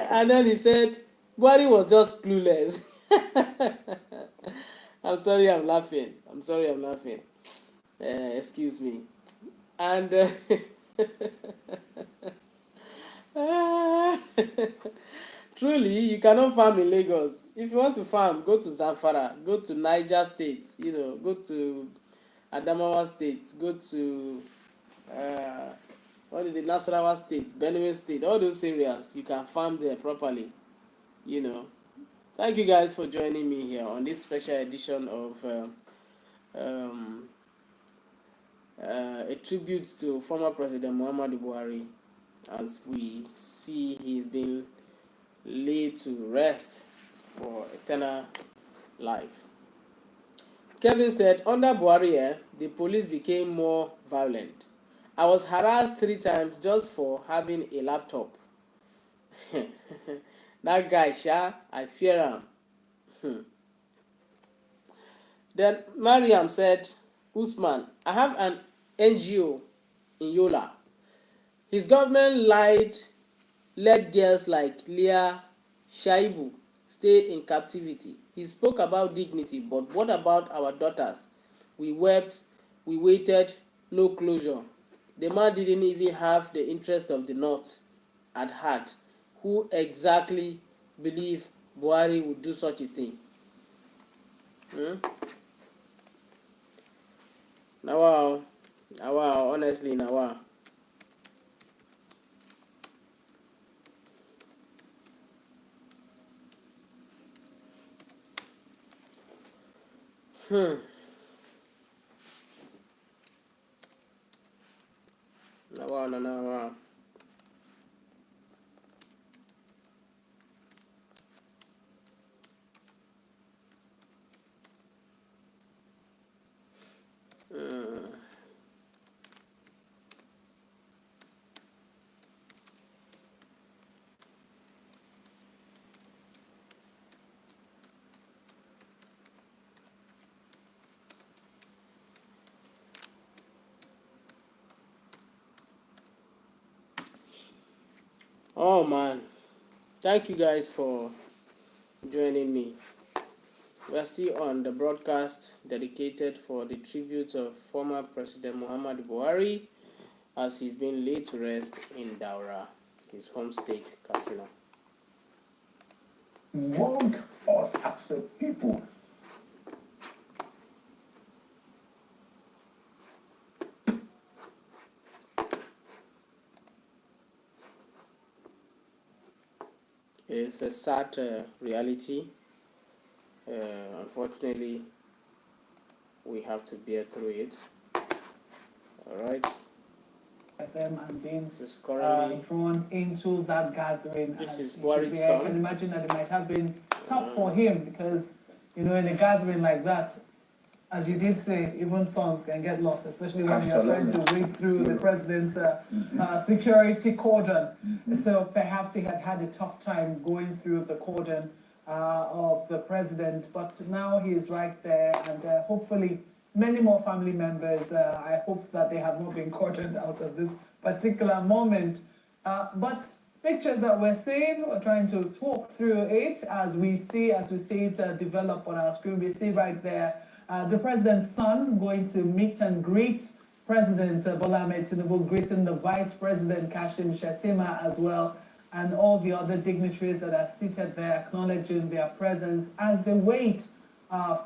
Speaker 1: And then he said, Buhari was just clueless. I'm sorry I'm laughing. Excuse me. And truly, you cannot farm in Lagos. If you want to farm, go to Zamfara, go to Niger State, go to Adamawa State, go to Nasarawa State, Benue State, all those areas. You can farm there properly. Thank you guys for joining me here on this special edition of a tribute to former President Muhammadu Buhari, as we see he's been laid to rest for eternal life. Kevin said, under Buhari, the police became more violent. I was harassed 3 times just for having a laptop. That guy, I fear him. Then Mariam said, Usman, I have an NGO in Yola. His government let girls like Leah Shaibu stay in captivity. He spoke about dignity, but what about our daughters? We wept, we waited, no closure. The man didn't even have the interest of the North at heart. Who exactly believe Buhari would do such a thing? Now, honestly, now. Now. Oh man, thank you guys for joining me. We are still on the broadcast dedicated for the tribute of former President Muhammadu Buhari as he's been laid to rest in Daura, his home state, Katsina.
Speaker 2: Among us as a people,
Speaker 1: It's a sad reality. Unfortunately, we have to bear through it. All right.
Speaker 3: Them and being
Speaker 1: This is currently
Speaker 3: drawn into that gathering.
Speaker 1: This is
Speaker 3: you
Speaker 1: Buhari's
Speaker 3: can see,
Speaker 1: son.
Speaker 3: I can imagine that it might have been tough for him because, you know, in a gathering like that, as you did say, even sons can get lost, especially when you're trying to read through the president's security cordon. So perhaps he had a tough time going through the cordon of the president, but now he is right there, and hopefully many more family members, I hope that they have not been cordoned out of this particular moment. But pictures that we're seeing, we're trying to talk through it as we see it develop on our screen. We see right there the president's son going to meet and greet President Bola Ahmed Tinubu, greeting the Vice President Kashim Shettima as well, and all the other dignitaries that are seated there, acknowledging their presence as they wait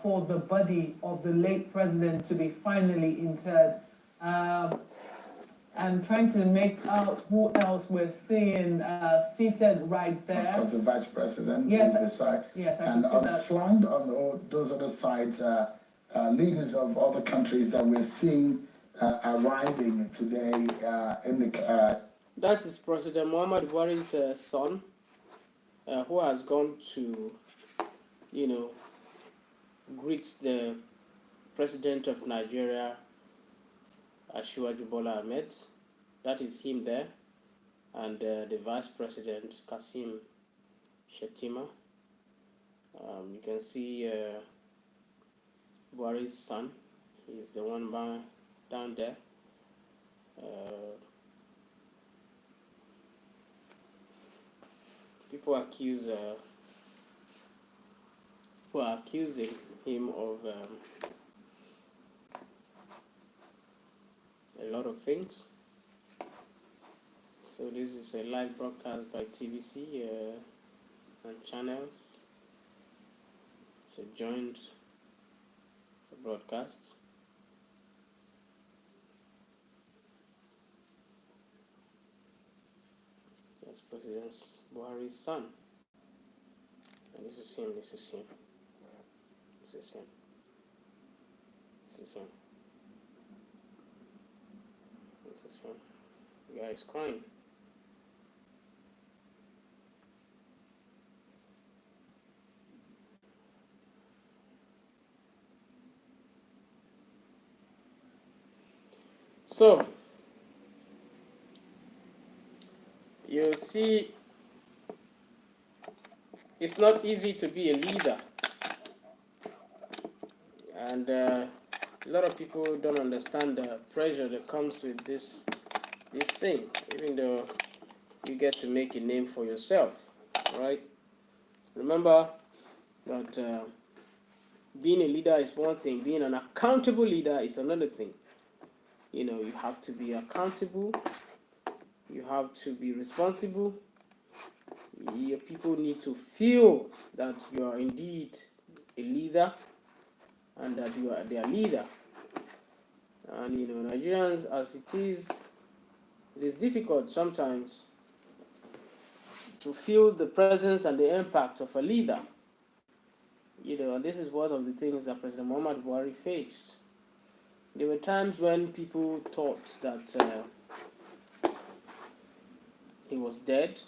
Speaker 3: for the body of the late president to be finally interred. And trying to make out who else we're seeing seated right there.
Speaker 2: Of course, the vice president
Speaker 3: Yes,
Speaker 2: is beside.
Speaker 3: Yes, I
Speaker 2: and
Speaker 3: can see
Speaker 2: on
Speaker 3: that.
Speaker 2: flanked on those other sides, leaders of other countries that we're seeing arriving today in the.
Speaker 1: That is President Muhammadu Buhari's son, who has gone to, greet the President of Nigeria, Asiwaju Bola Ahmed. That is him there, and the Vice President Kashim Shettima. You can see Buhari's son. He's the one down there. People are accusing him of a lot of things. So this is a live broadcast by TVC and channels. It's a joint broadcast. That's President Buhari's son. And this is him. This is him. This is him. This is him. This is him. The guy is crying. So, you see, it's not easy to be a leader, and a lot of people don't understand the pressure that comes with this thing, even though you get to make a name for yourself, right? Remember that being a leader is one thing, being an accountable leader is another thing. You have to be accountable, you have to be responsible. Your people need to feel that you are indeed a leader and that you are their leader. And Nigerians, as it is difficult sometimes to feel the presence and the impact of a leader. This is one of the things that President Muhammadu Buhari faced. There were times when people thought that he was dead,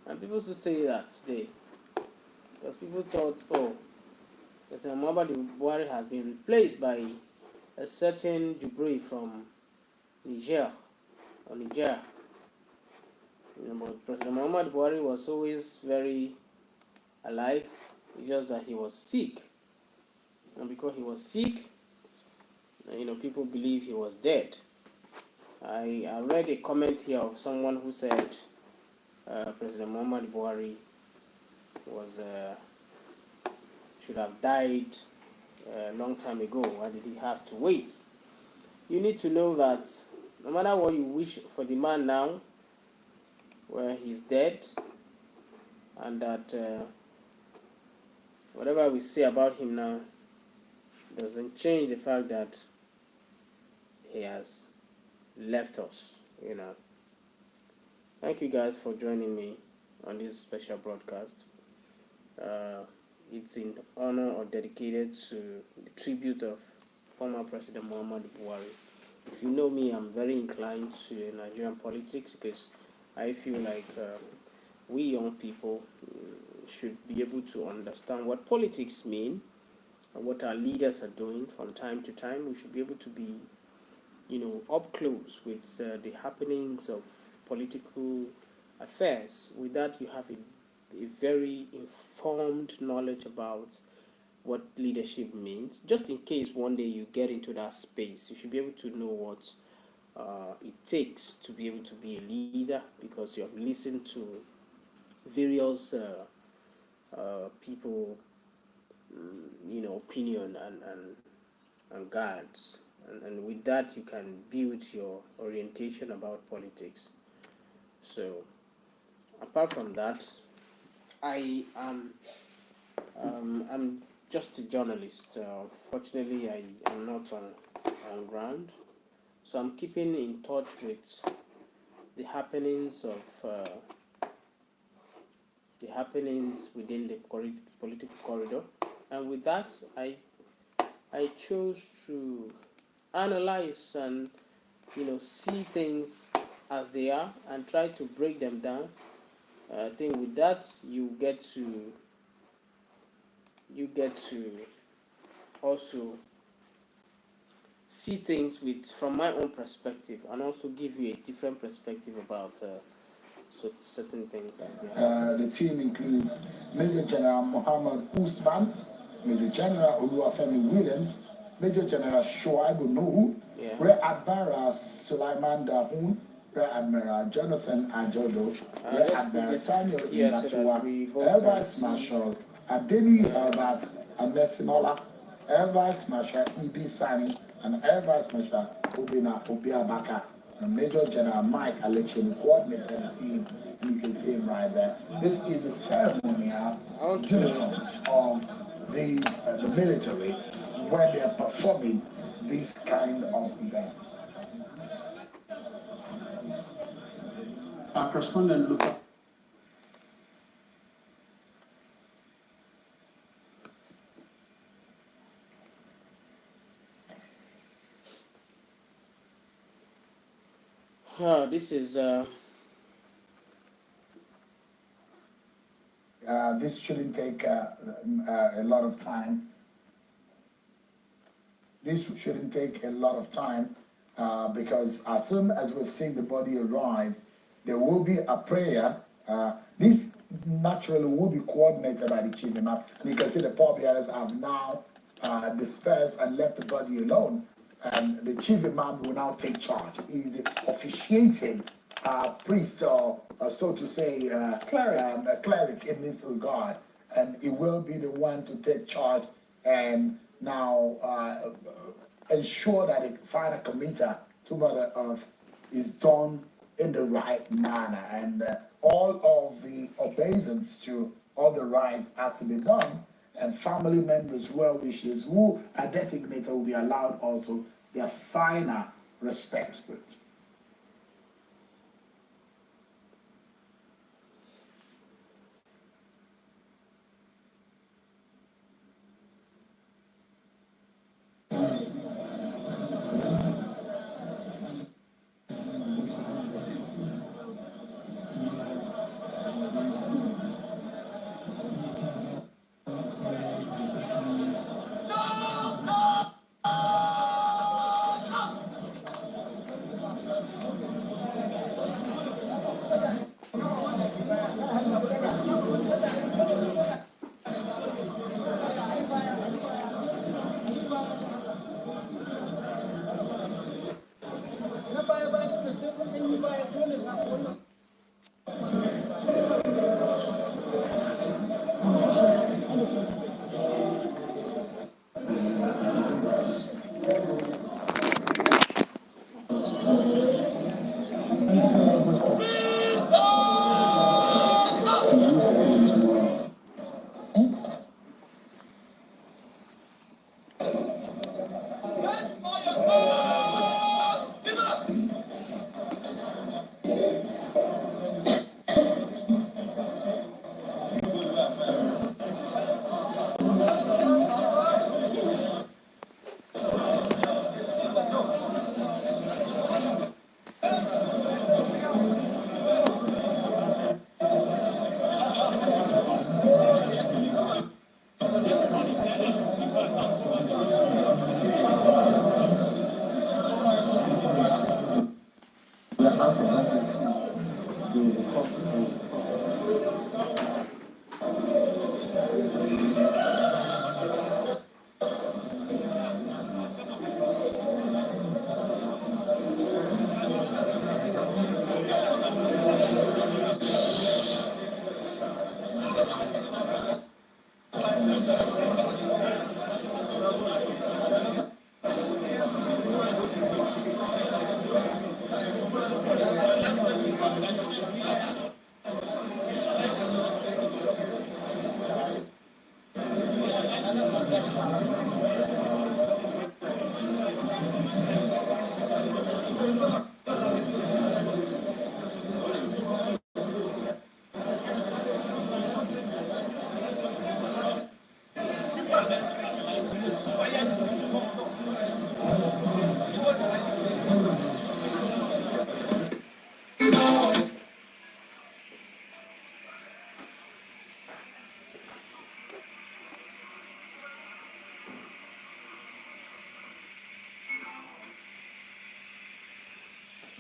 Speaker 1: and people used to say that today, because people thought, oh, President Muhammadu Buhari has been replaced by a certain Jubril from Niger. But President Muhammadu Buhari was always very alive. It's just that he was sick, and because he was sick, people believe he was dead. I read a comment here of someone who said President Muhammadu Buhari was should have died a long time ago. Why did he have to wait? You need to know that no matter what you wish for the man now, well, he's dead, and that whatever we say about him now doesn't change the fact that he has left us. Thank you guys for joining me on this special broadcast. It's in honor or dedicated to the tribute of former President Muhammadu Buhari. If you know me, I'm very inclined to Nigerian politics because I feel like we young people should be able to understand what politics mean and what our leaders are doing from time to time. We should be able to be, up close with the happenings of political affairs. With that, you have a very informed knowledge about what leadership means. Just in case one day you get into that space, you should be able to know what it takes to be able to be a leader, because you have listened to various people, opinion and guides. And with that, you can build your orientation about politics. So, apart from that, I am I'm just a journalist. Fortunately, I am not on ground, so I'm keeping in touch with the happenings within the political corridor, and with that, I chose to analyze and see things as they are and try to break them down. I think with that you get to also see things from my own perspective, and also give you a different perspective about certain things as they are.
Speaker 2: The team includes Major General Muhammad Usman, Major General Oluwafemi Williams, Major General Shoaibu Nuhu, Rear Admiral Sulaiman Dahun, Rear Admiral Jonathan Ajodo, Rear Admiral Samuel Indatua, Air Vice Marshal Adeni Albert Anesinola, Air Vice Marshal Idi Sani, and Air Vice Marshal Obina Obiabaka, and Major General Mike Alechen coordinated the team, and you can see him right there. This is the ceremonial uniform of the military when they are performing this kind of event. Our correspondent look up.
Speaker 1: This is
Speaker 2: this shouldn't take a lot of time. This shouldn't take a lot of time because as soon as we've seen the body arrive, there will be a prayer. This naturally will be coordinated by the chief imam. And you can see the pallbearers have now dispersed and left the body alone. And the chief imam will now take charge. He is the officiating priest, or so to say, a cleric in this regard. And he will be the one to take charge and now ensure that the final committee to Mother Earth is done in the right manner, and all of the obeisance to all the rites has to be done, and family members, well wishes who are designated will be allowed also their final respect.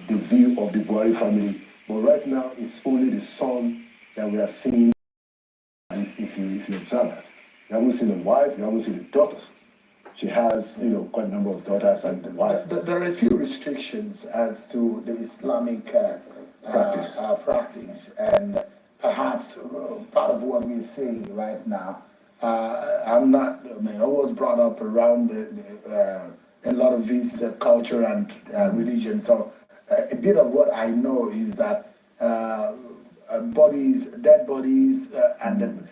Speaker 4: The view of the Buhari family. But right now, it's only the son that we are seeing. And if you observe that, you haven't seen the wife, you haven't seen the daughters. She has, quite a number of daughters and the wife.
Speaker 2: There are a few restrictions as to the Islamic practice, and perhaps part of what we're seeing right now. I was brought up around a lot of this culture and religion, so a bit of what I know is that dead bodies, and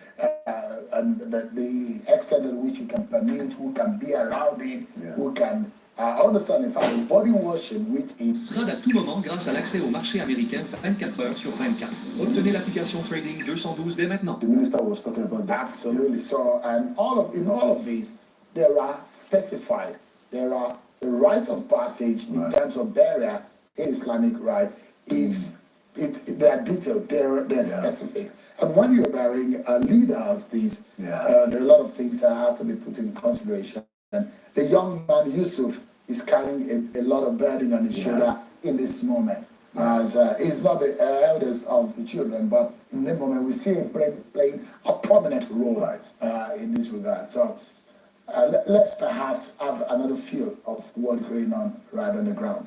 Speaker 2: the extent at which you can permit, who can be around it, who can. I understand if I'm body washing, which is.
Speaker 5: Trade à tout moment grâce à l'accès au marché américain 24 heures sur 24. Obtenez l'application Trading 212 dès maintenant.
Speaker 4: The minister was talking about that.
Speaker 2: Absolutely. So, and in all of these, there are specified. There are the rites of passage in terms of burial in Islamic rite. They are detailed. They're specific. And when you're burying leaders, there are a lot of things that have to be put in consideration. And the young man Yusuf is carrying a lot of burden on his shoulder in this moment. He's not the eldest of the children, but in that moment we see him playing a prominent role in this regard. So let's perhaps have another feel of what's going on right on the ground.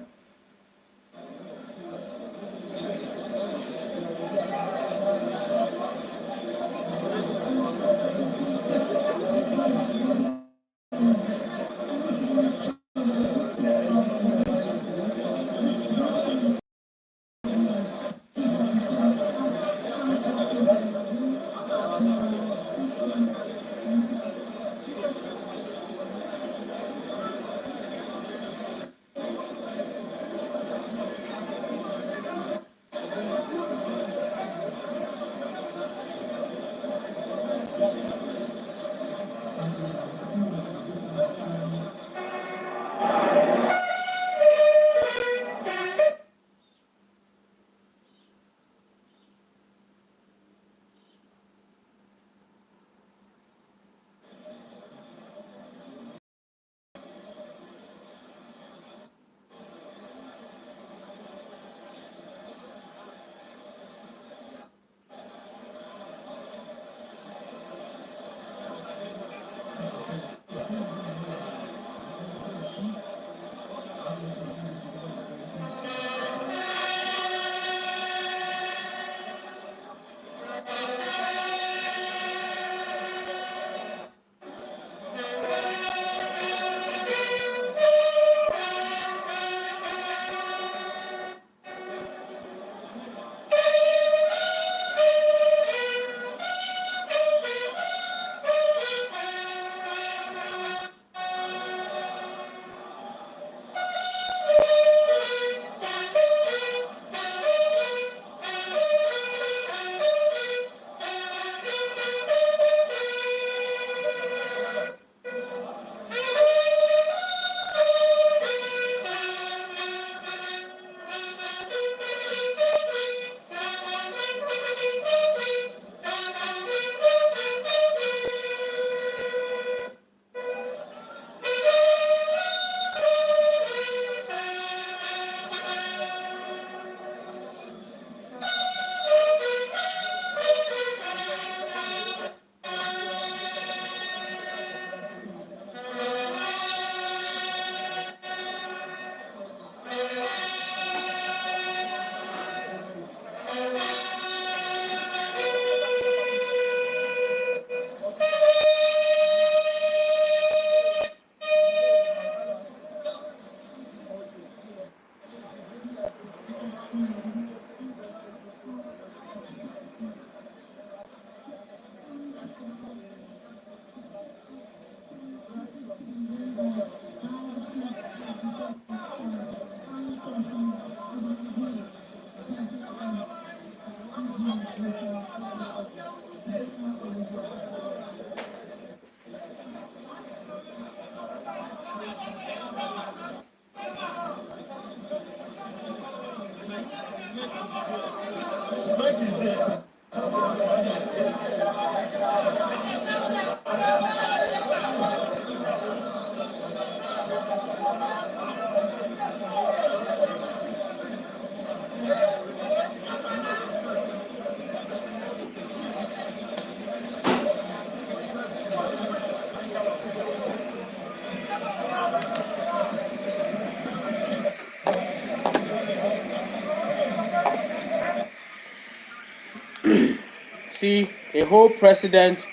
Speaker 1: see a whole president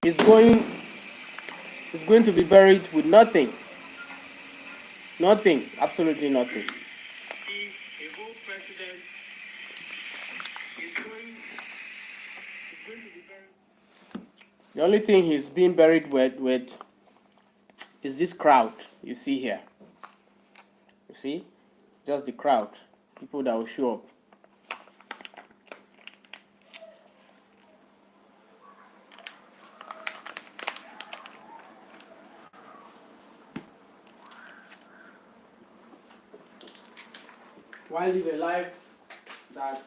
Speaker 1: is going to be buried with nothing. Nothing, absolutely nothing. A whole president is going to be buried. The only thing he's being buried with is this crowd you see here. You see? Just the crowd. People that will show up. Why live a life that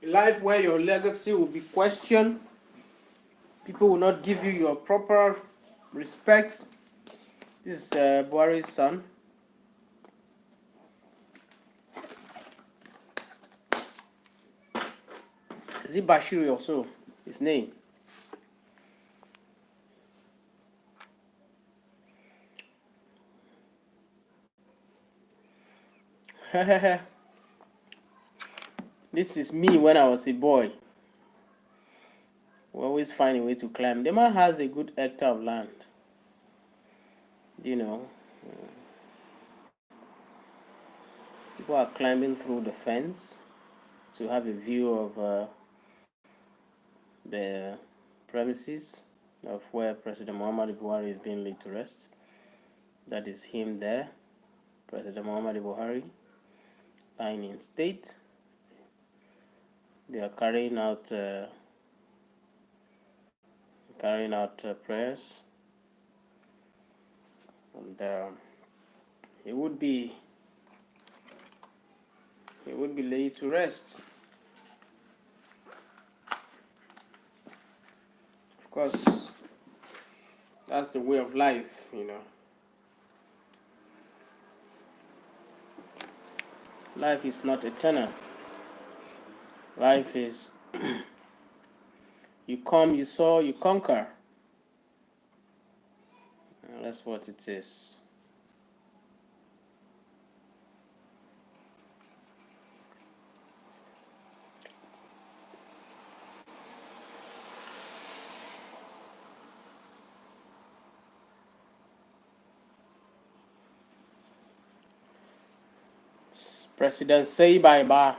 Speaker 1: a life where your legacy will be questioned, people will not give you your proper respect. This is Buhari's son. Is it Bashiri also? His name. This is me when I was a boy. We always find a way to climb. The man has a good hectare of land. You know, people are climbing through the fence to have a view of the premises of where President Muhammadu Buhari is being laid to rest. That is him there, President Muhammadu Buhari, lying in state. They are carrying out prayers, and he would be laid to rest. Of course, that's the way of life, you know. Life is not eternal. Life is you come, you saw, you conquer. And that's what it is. President say bye-bye.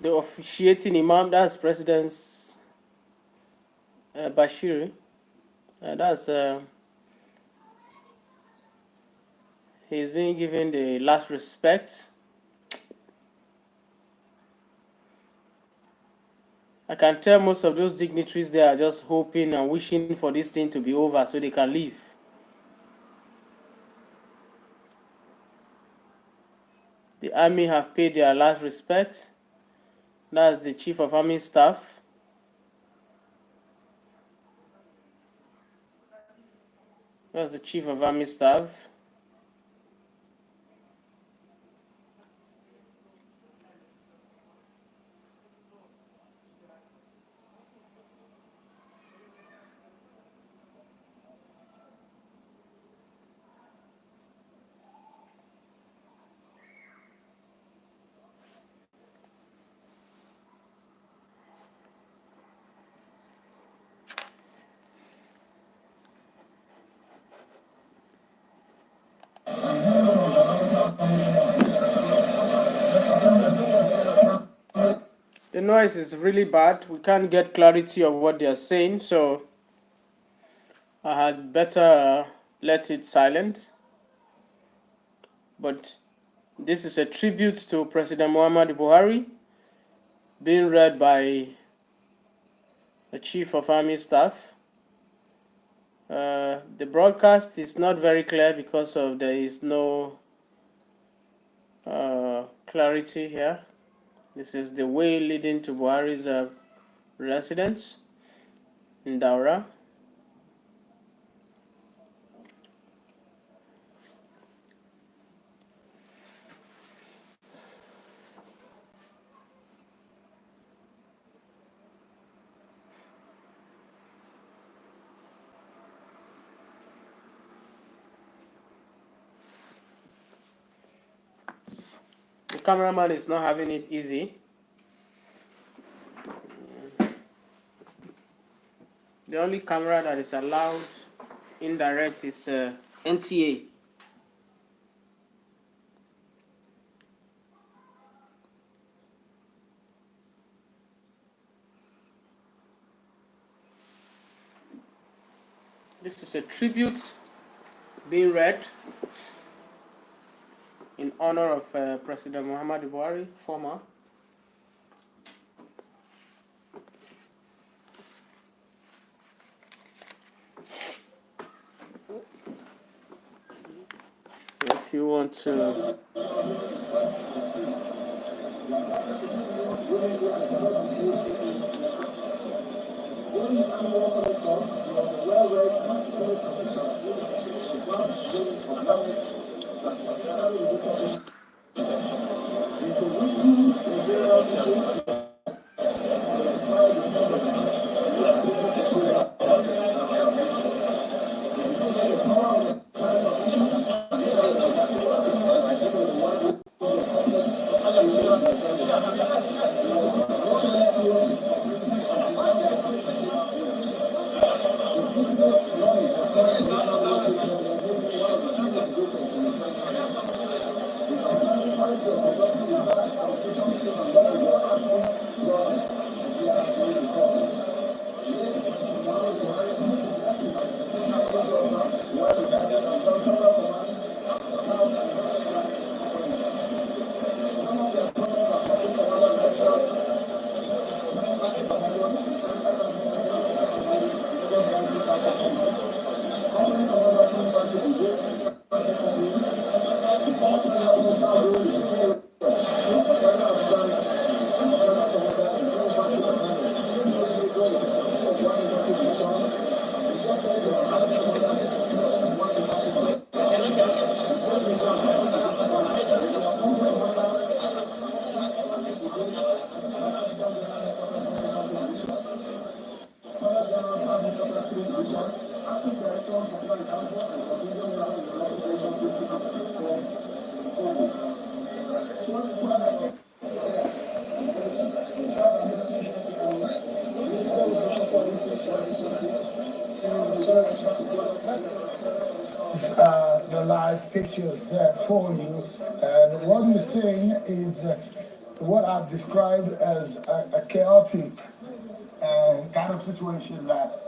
Speaker 1: The officiating imam, that's President Bashir. That's he's being given the last respect. I can tell most of those dignitaries they are just hoping and wishing for this thing to be over so they can leave. The army have paid their last respect. That's the Chief of Army Staff. That's the Chief of Army Staff. The noise is really bad. We can't get clarity of what they are saying, so I had better let it silent. But this is a tribute to President Muhammadu Buhari, being read by the Chief of Army Staff. The broadcast is not very clear because of there is no clarity here. This is the way leading to Buhari's residence in Daura. cameraman is not having it easy. The only camera that is allowed indirect is NTA. This is a tribute being read in honor of President Muhammadu Buhari, former. If you want to
Speaker 2: the live pictures there for you, and what you're seeing is what I've described as a chaotic kind of situation that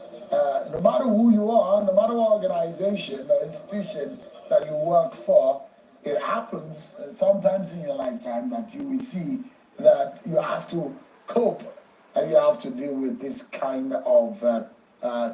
Speaker 2: no matter who you are, no matter what organization or institution that you work for, it happens sometimes in your lifetime that you will see that you have to cope and you have to deal with this kind of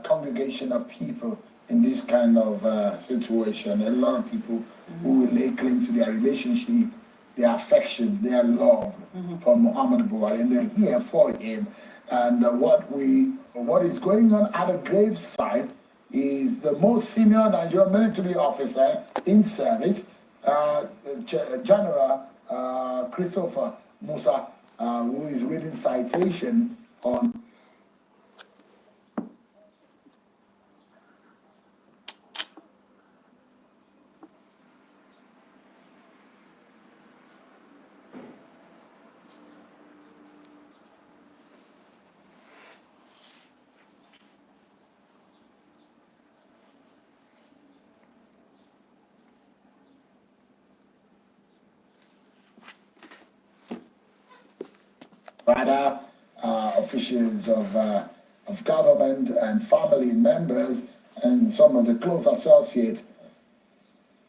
Speaker 2: congregation of people in this kind of situation. A lot of people who will lay claim to their relationship, their affection, their love for Muhammadu Buhari, and they're here for him. And what is going on at the graveside is the most senior Nigerian military officer in service, General Christopher Musa, who is reading citation on rather officials of government and family members and some of the close associates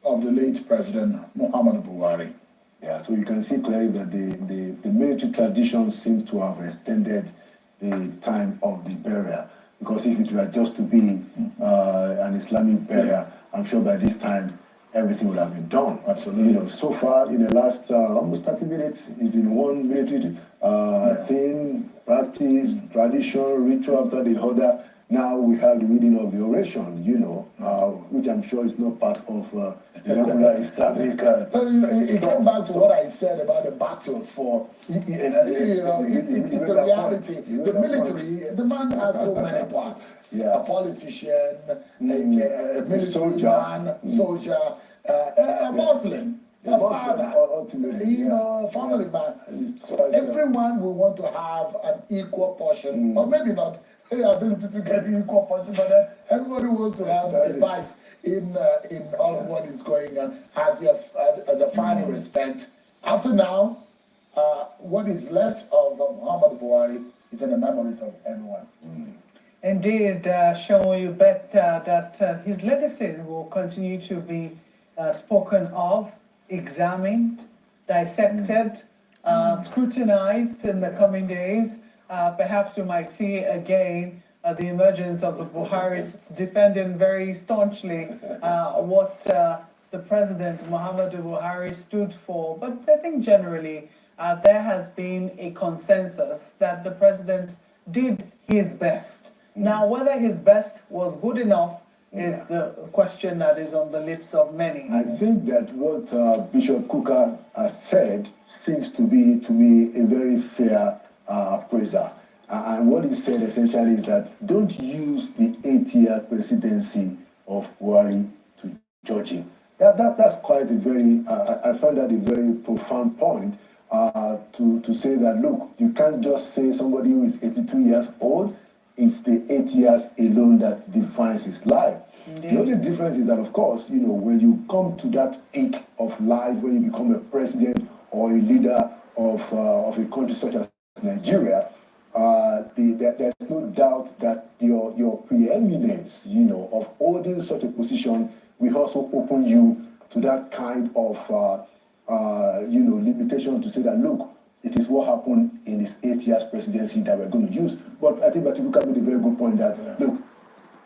Speaker 2: of the late President Muhammadu Buhari.
Speaker 4: Yeah, so you can see clearly that the military tradition seems to have extended the time of the burial, because if it were just to be an Islamic burial, I'm sure by this time everything would have been done.
Speaker 2: Absolutely.
Speaker 4: You know, so far in the last almost 30 minutes, it's been one military thing, practice, tradition, ritual after the other. Now we have the reading of the oration, you know, which I'm sure is not part of the regular Islamic.
Speaker 2: It came back to what I said about the battle for, it's a reality. The military, the man has so many parts.
Speaker 4: Yeah.
Speaker 2: A politician, a military man, soldier, a Muslim. their father,
Speaker 4: ultimately,
Speaker 2: family man. So everyone will want to have an equal portion, or maybe not ability to get the equal portion, but everybody wants to have a bite in all of what is going on as a final respect. After now, what is left of Muhammadu Buhari is in the memories of everyone.
Speaker 3: Indeed, Sean, you bet that his legacy will continue to be spoken of, examined, dissected, scrutinized in the coming days. Perhaps we might see again the emergence of the Buharis defending very staunchly what the President, Muhammadu Buhari, stood for. But I think generally there has been a consensus that the President did his best. Now, whether his best was good enough is the question that is on the lips of many.
Speaker 4: I think that what Bishop Kuka has said seems to be, to me, a very fair appraiser. And what he said essentially is that don't use the 8-year presidency of Buhari to judge him. That's quite a very, I found that a very profound point to say that, look, you can't just say somebody who is 82 years old, it's the 8 years alone that defines his life. Indeed. The only difference is that, of course, when you come to that peak of life, when you become a president or a leader of a country such as Nigeria, there's no doubt that your preeminence, of holding such a position will also open you to that kind of, limitation to say that, look, it is what happened in his 8 years presidency that we're going to use. But I think Batibuka made a very good point that, look,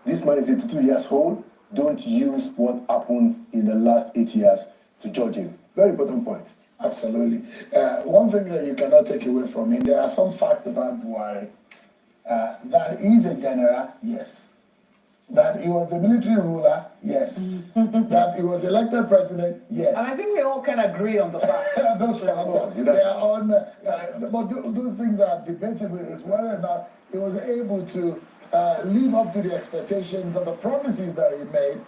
Speaker 4: this man is 82 years old. Don't use what happened in the last 8 years to judge him. Very important point.
Speaker 2: Absolutely. One thing that you cannot take away from him, there are some facts about Buhari. That he's a general, yes. That he was a military ruler, yes. That he was elected president, yes.
Speaker 3: And I think we all can agree on the facts.
Speaker 2: Those facts, they are on, but those things are debatable is whether or not he was able to live up to the expectations of the promises that he made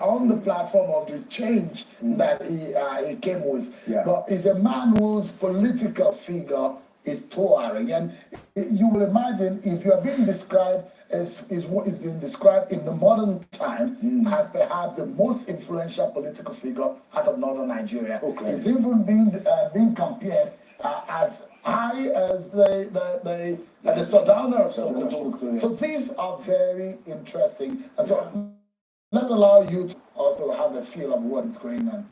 Speaker 2: on the platform of the change that he came with. Yeah. But he's a man whose political figure is towering. And you will imagine if you are being described as what is being described in the modern time as perhaps the most influential political figure out of northern Nigeria. Okay. It's even being compared as high as the Sardana of Sokoto. So these are very interesting. And so let's allow you to also have a feel of what is going on.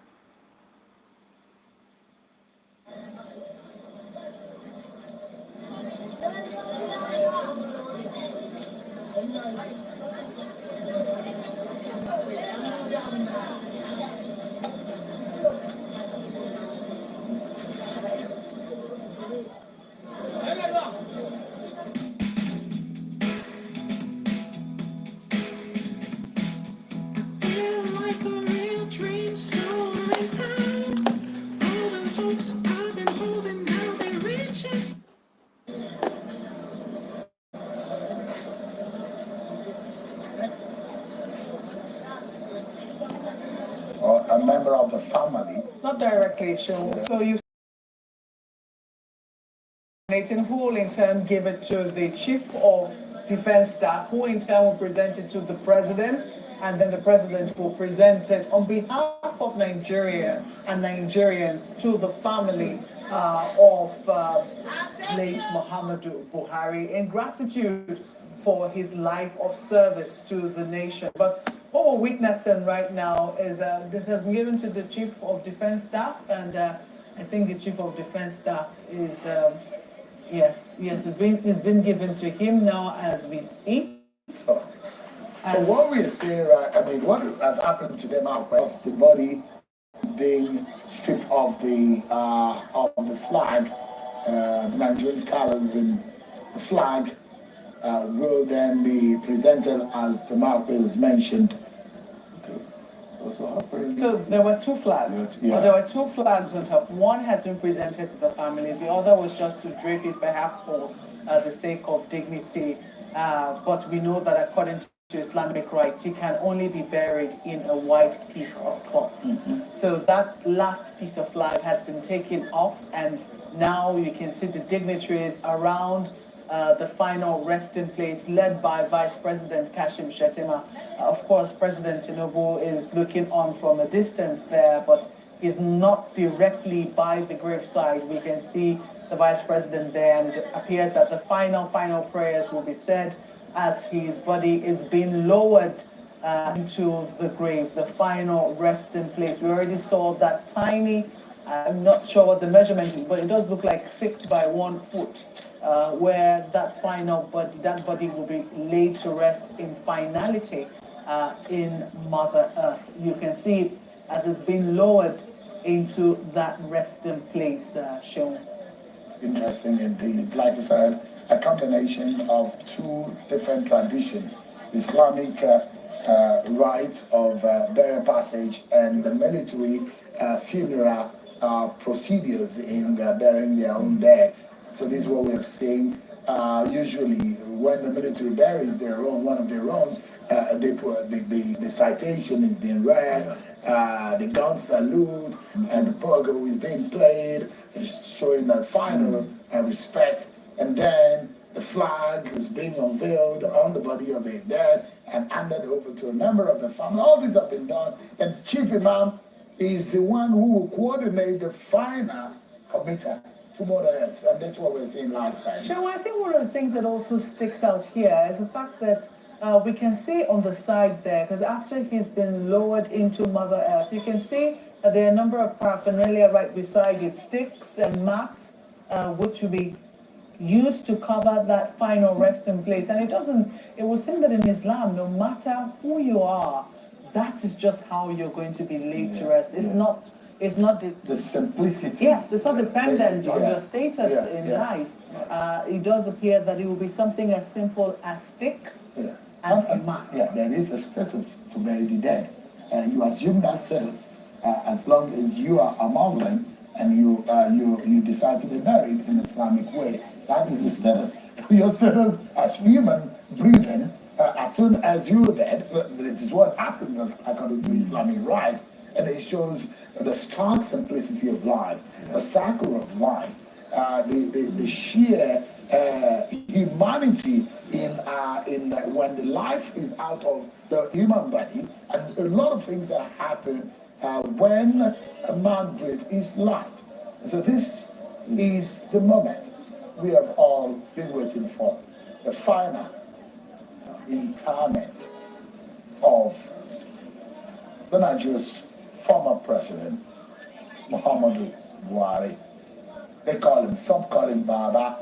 Speaker 2: Or a member of the family.
Speaker 3: Not directly, Sean. Yeah. So you who will in turn give it to the Chief of Defense Staff, who in turn will present it to the President, and then the President will present it on behalf of Nigeria and Nigerians to the family of late Muhammadu Buhari in gratitude for his life of service to the nation. But what we're witnessing right now is this has been given to the Chief of Defense Staff, and I think the Chief of Defense Staff is, yes, it's been given to him now as we speak.
Speaker 2: So what we say, right, I mean, what has happened to them out west, the body is being stripped of the flag, the Nigerian colors and the flag will then be presented as the Malcolm has mentioned.
Speaker 3: So there were two flags. Yeah. Well, there were two flags on top. One has been presented to the family. The other was just to drape it, perhaps for the sake of dignity. But we know that according to to Islamic rites, he can only be buried in a white piece of cloth. So that last piece of flag has been taken off, and now you can see the dignitaries around the final resting place, led by Vice President Kashim Shettima. Of course, President Tinubu is looking on from a distance there, but he's not directly by the graveside. We can see the Vice President there, and it appears that the final prayers will be said as his body is being lowered into the grave, the final resting place. We already saw that tiny, I'm not sure what the measurement is, but it does look like 6 by 1 foot, where that body will be laid to rest in finality in Mother Earth. You can see it as it's been lowered into that resting place, shown.
Speaker 2: Interesting indeed. Like I said, a combination of two different traditions: Islamic rites of burial passage and the military funeral procedures in burying their own dead. So this is what we have seen. Usually, when the military buries their own, one of their own, they put the citation is being read, the gun salute, and the pogo is being played, showing that final respect, and then the flag is being unveiled on the body of the dead and handed over to a member of the family. All these have been done, and the chief imam is the one who will coordinate the final committee to Mother Earth, and that's what we're seeing live right now.
Speaker 3: Sure, I think one of the things that also sticks out here is the fact that we can see on the side there, because after he's been lowered into Mother Earth, you can see that there are a number of paraphernalia right beside it, sticks and mats, which will be used to cover that final resting place. And it will seem that in Islam, no matter who you are, that is just how you're going to be laid to rest. It's not
Speaker 2: the simplicity.
Speaker 3: Yes, it's not dependent on your status in life. It does appear that it will be something as simple as sticks and a mat.
Speaker 2: Yeah, there is a status to bury the dead. You assume that status as long as you are a Muslim and you decide to be buried in Islamic way. That is the status. Your status as human breathing, as soon as you're dead, this is what happens according to Islamic rite, and it shows the stark simplicity of life, the circle of life, the sheer humanity in when the life is out of the human body, and a lot of things that happen when a man breathes his last. So this is the moment we have all been waiting for, the final interment of the Nigeria's former president, Muhammadu Buhari. They call him, some call him Baba,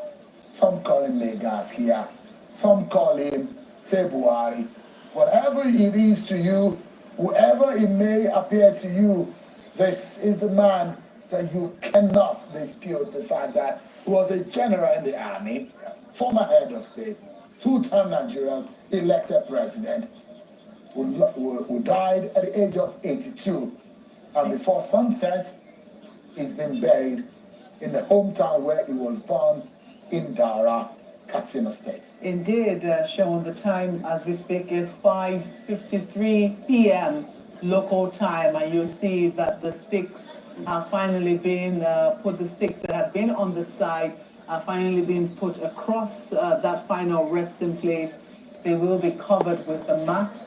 Speaker 2: some call him Legas here, some call him, say, Buhari. Whatever it is to you, whoever it may appear to you, this is the man that you cannot dispute the fact that he was a general in the army, former head of state, two-time Nigeria's elected president, who died at the age of 82. And before sunset, he's been buried in the hometown where he was born, in Dara, Katsina State.
Speaker 3: Indeed, Sean, the time as we speak is 5:53 p.m. local time, and you'll see that the sticks have finally been put, the sticks that have been on the side are finally being put across that final resting place. They will be covered with a mat,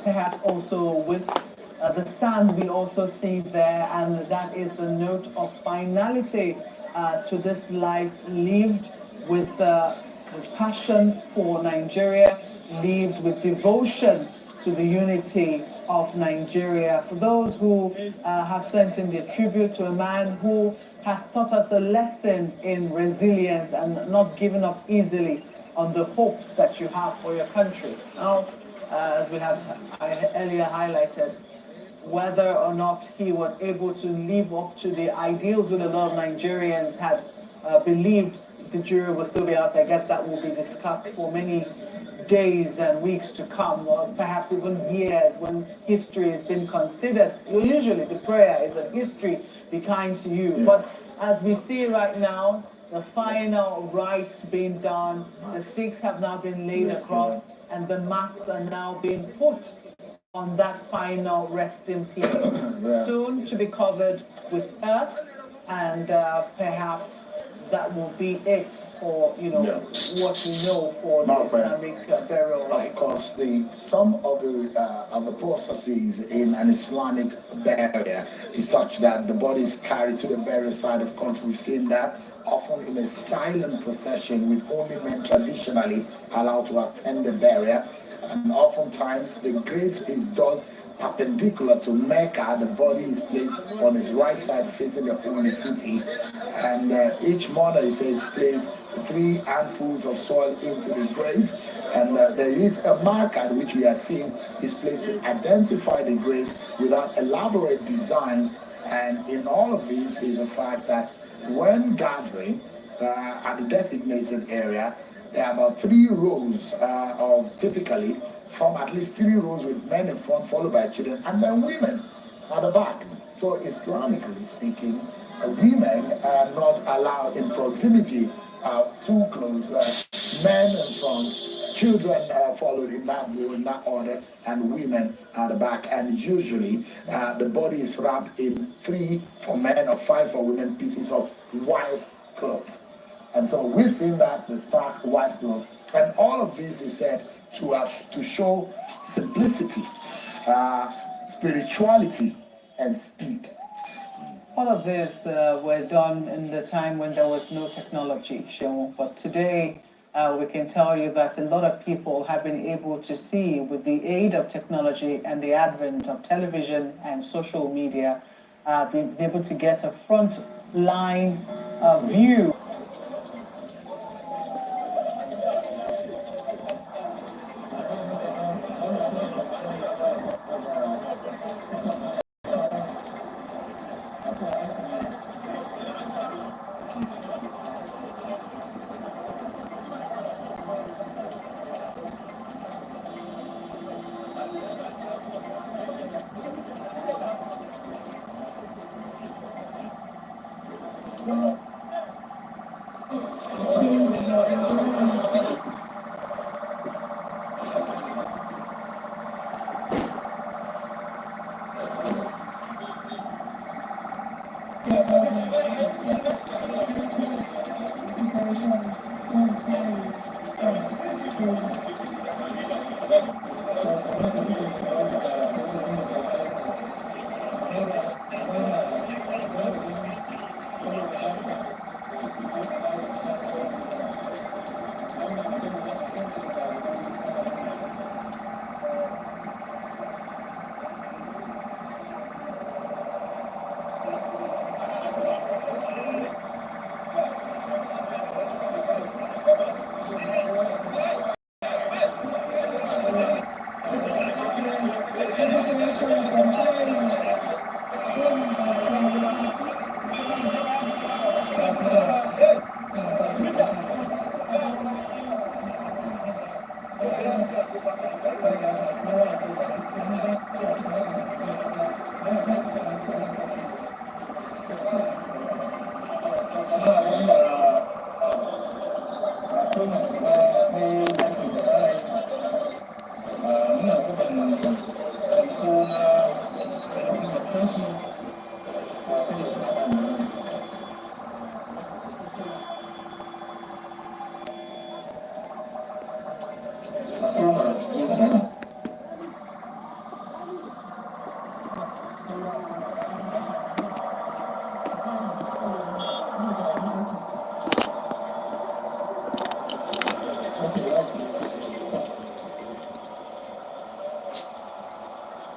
Speaker 3: perhaps also with the sand we also see there, and that is the note of finality to this life lived with passion for Nigeria, lived with devotion to the unity of Nigeria. For those who have sent in their tribute to a man who has taught us a lesson in resilience and not giving up easily on the hopes that you have for your country. Now, as we have earlier highlighted, whether or not he was able to live up to the ideals that a lot of Nigerians had believed the jury will still be out there. I guess that will be discussed for many days and weeks to come, or perhaps even years when history has been considered. Usually the prayer is a history be kind to you. But as we see right now, the final rites being done, the sticks have now been laid across. and the marks are now being put on that final resting place, soon to be covered with earth, and perhaps that will be it for what we know for the Islamic burial rites.
Speaker 2: Of course, some of the processes in an Islamic burial is such that the body is carried to the burial site. Of course, we've seen that often in a silent procession, with only men traditionally allowed to attend the burial. And oftentimes the grave is dug perpendicular to Mecca. The body is placed on his right side facing the holy city, and each mourner, he says, placed 3 handfuls of soil into the grave, and there is a marker which we are seeing is placed to identify the grave without elaborate design. And in all of this is the fact that when gathering at the designated area, there are about 3 rows of typically from at least 3 rows with men in front, followed by children, and then women at the back. So Islamically speaking, women are not allowed in proximity too close. Men in front, children followed in that order, and women at the back. And usually the body is wrapped in 3 for men or 5 for women pieces of white cloth. And so we've seen that with stark white cloth. And all of this is said to show simplicity, spirituality, and speed.
Speaker 3: All of this were done in the time when there was no technology, Shehu. But today, we can tell you that a lot of people have been able to see, with the aid of technology and the advent of television and social media, being able to get a front line view.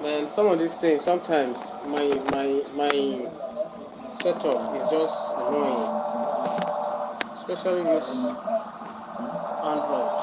Speaker 1: Man, some of these things, sometimes my setup is just annoying, especially this Android.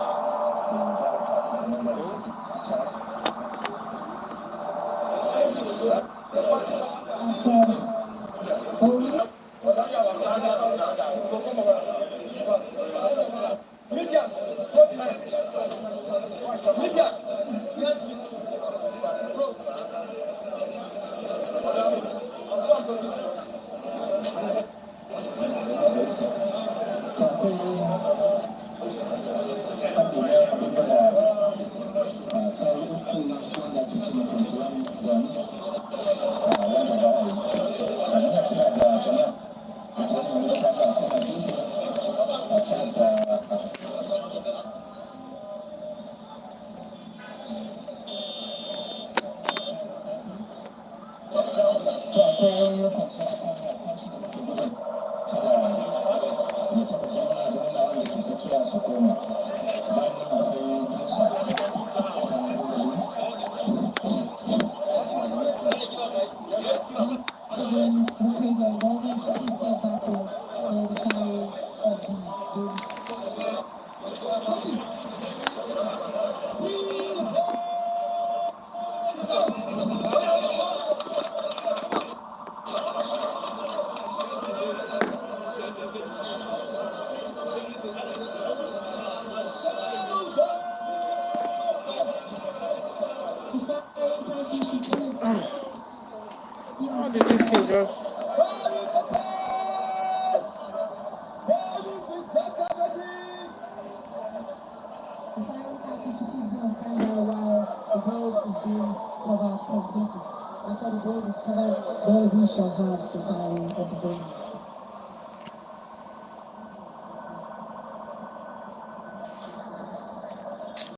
Speaker 1: How did this thing just...
Speaker 6: Then we shall have the power of the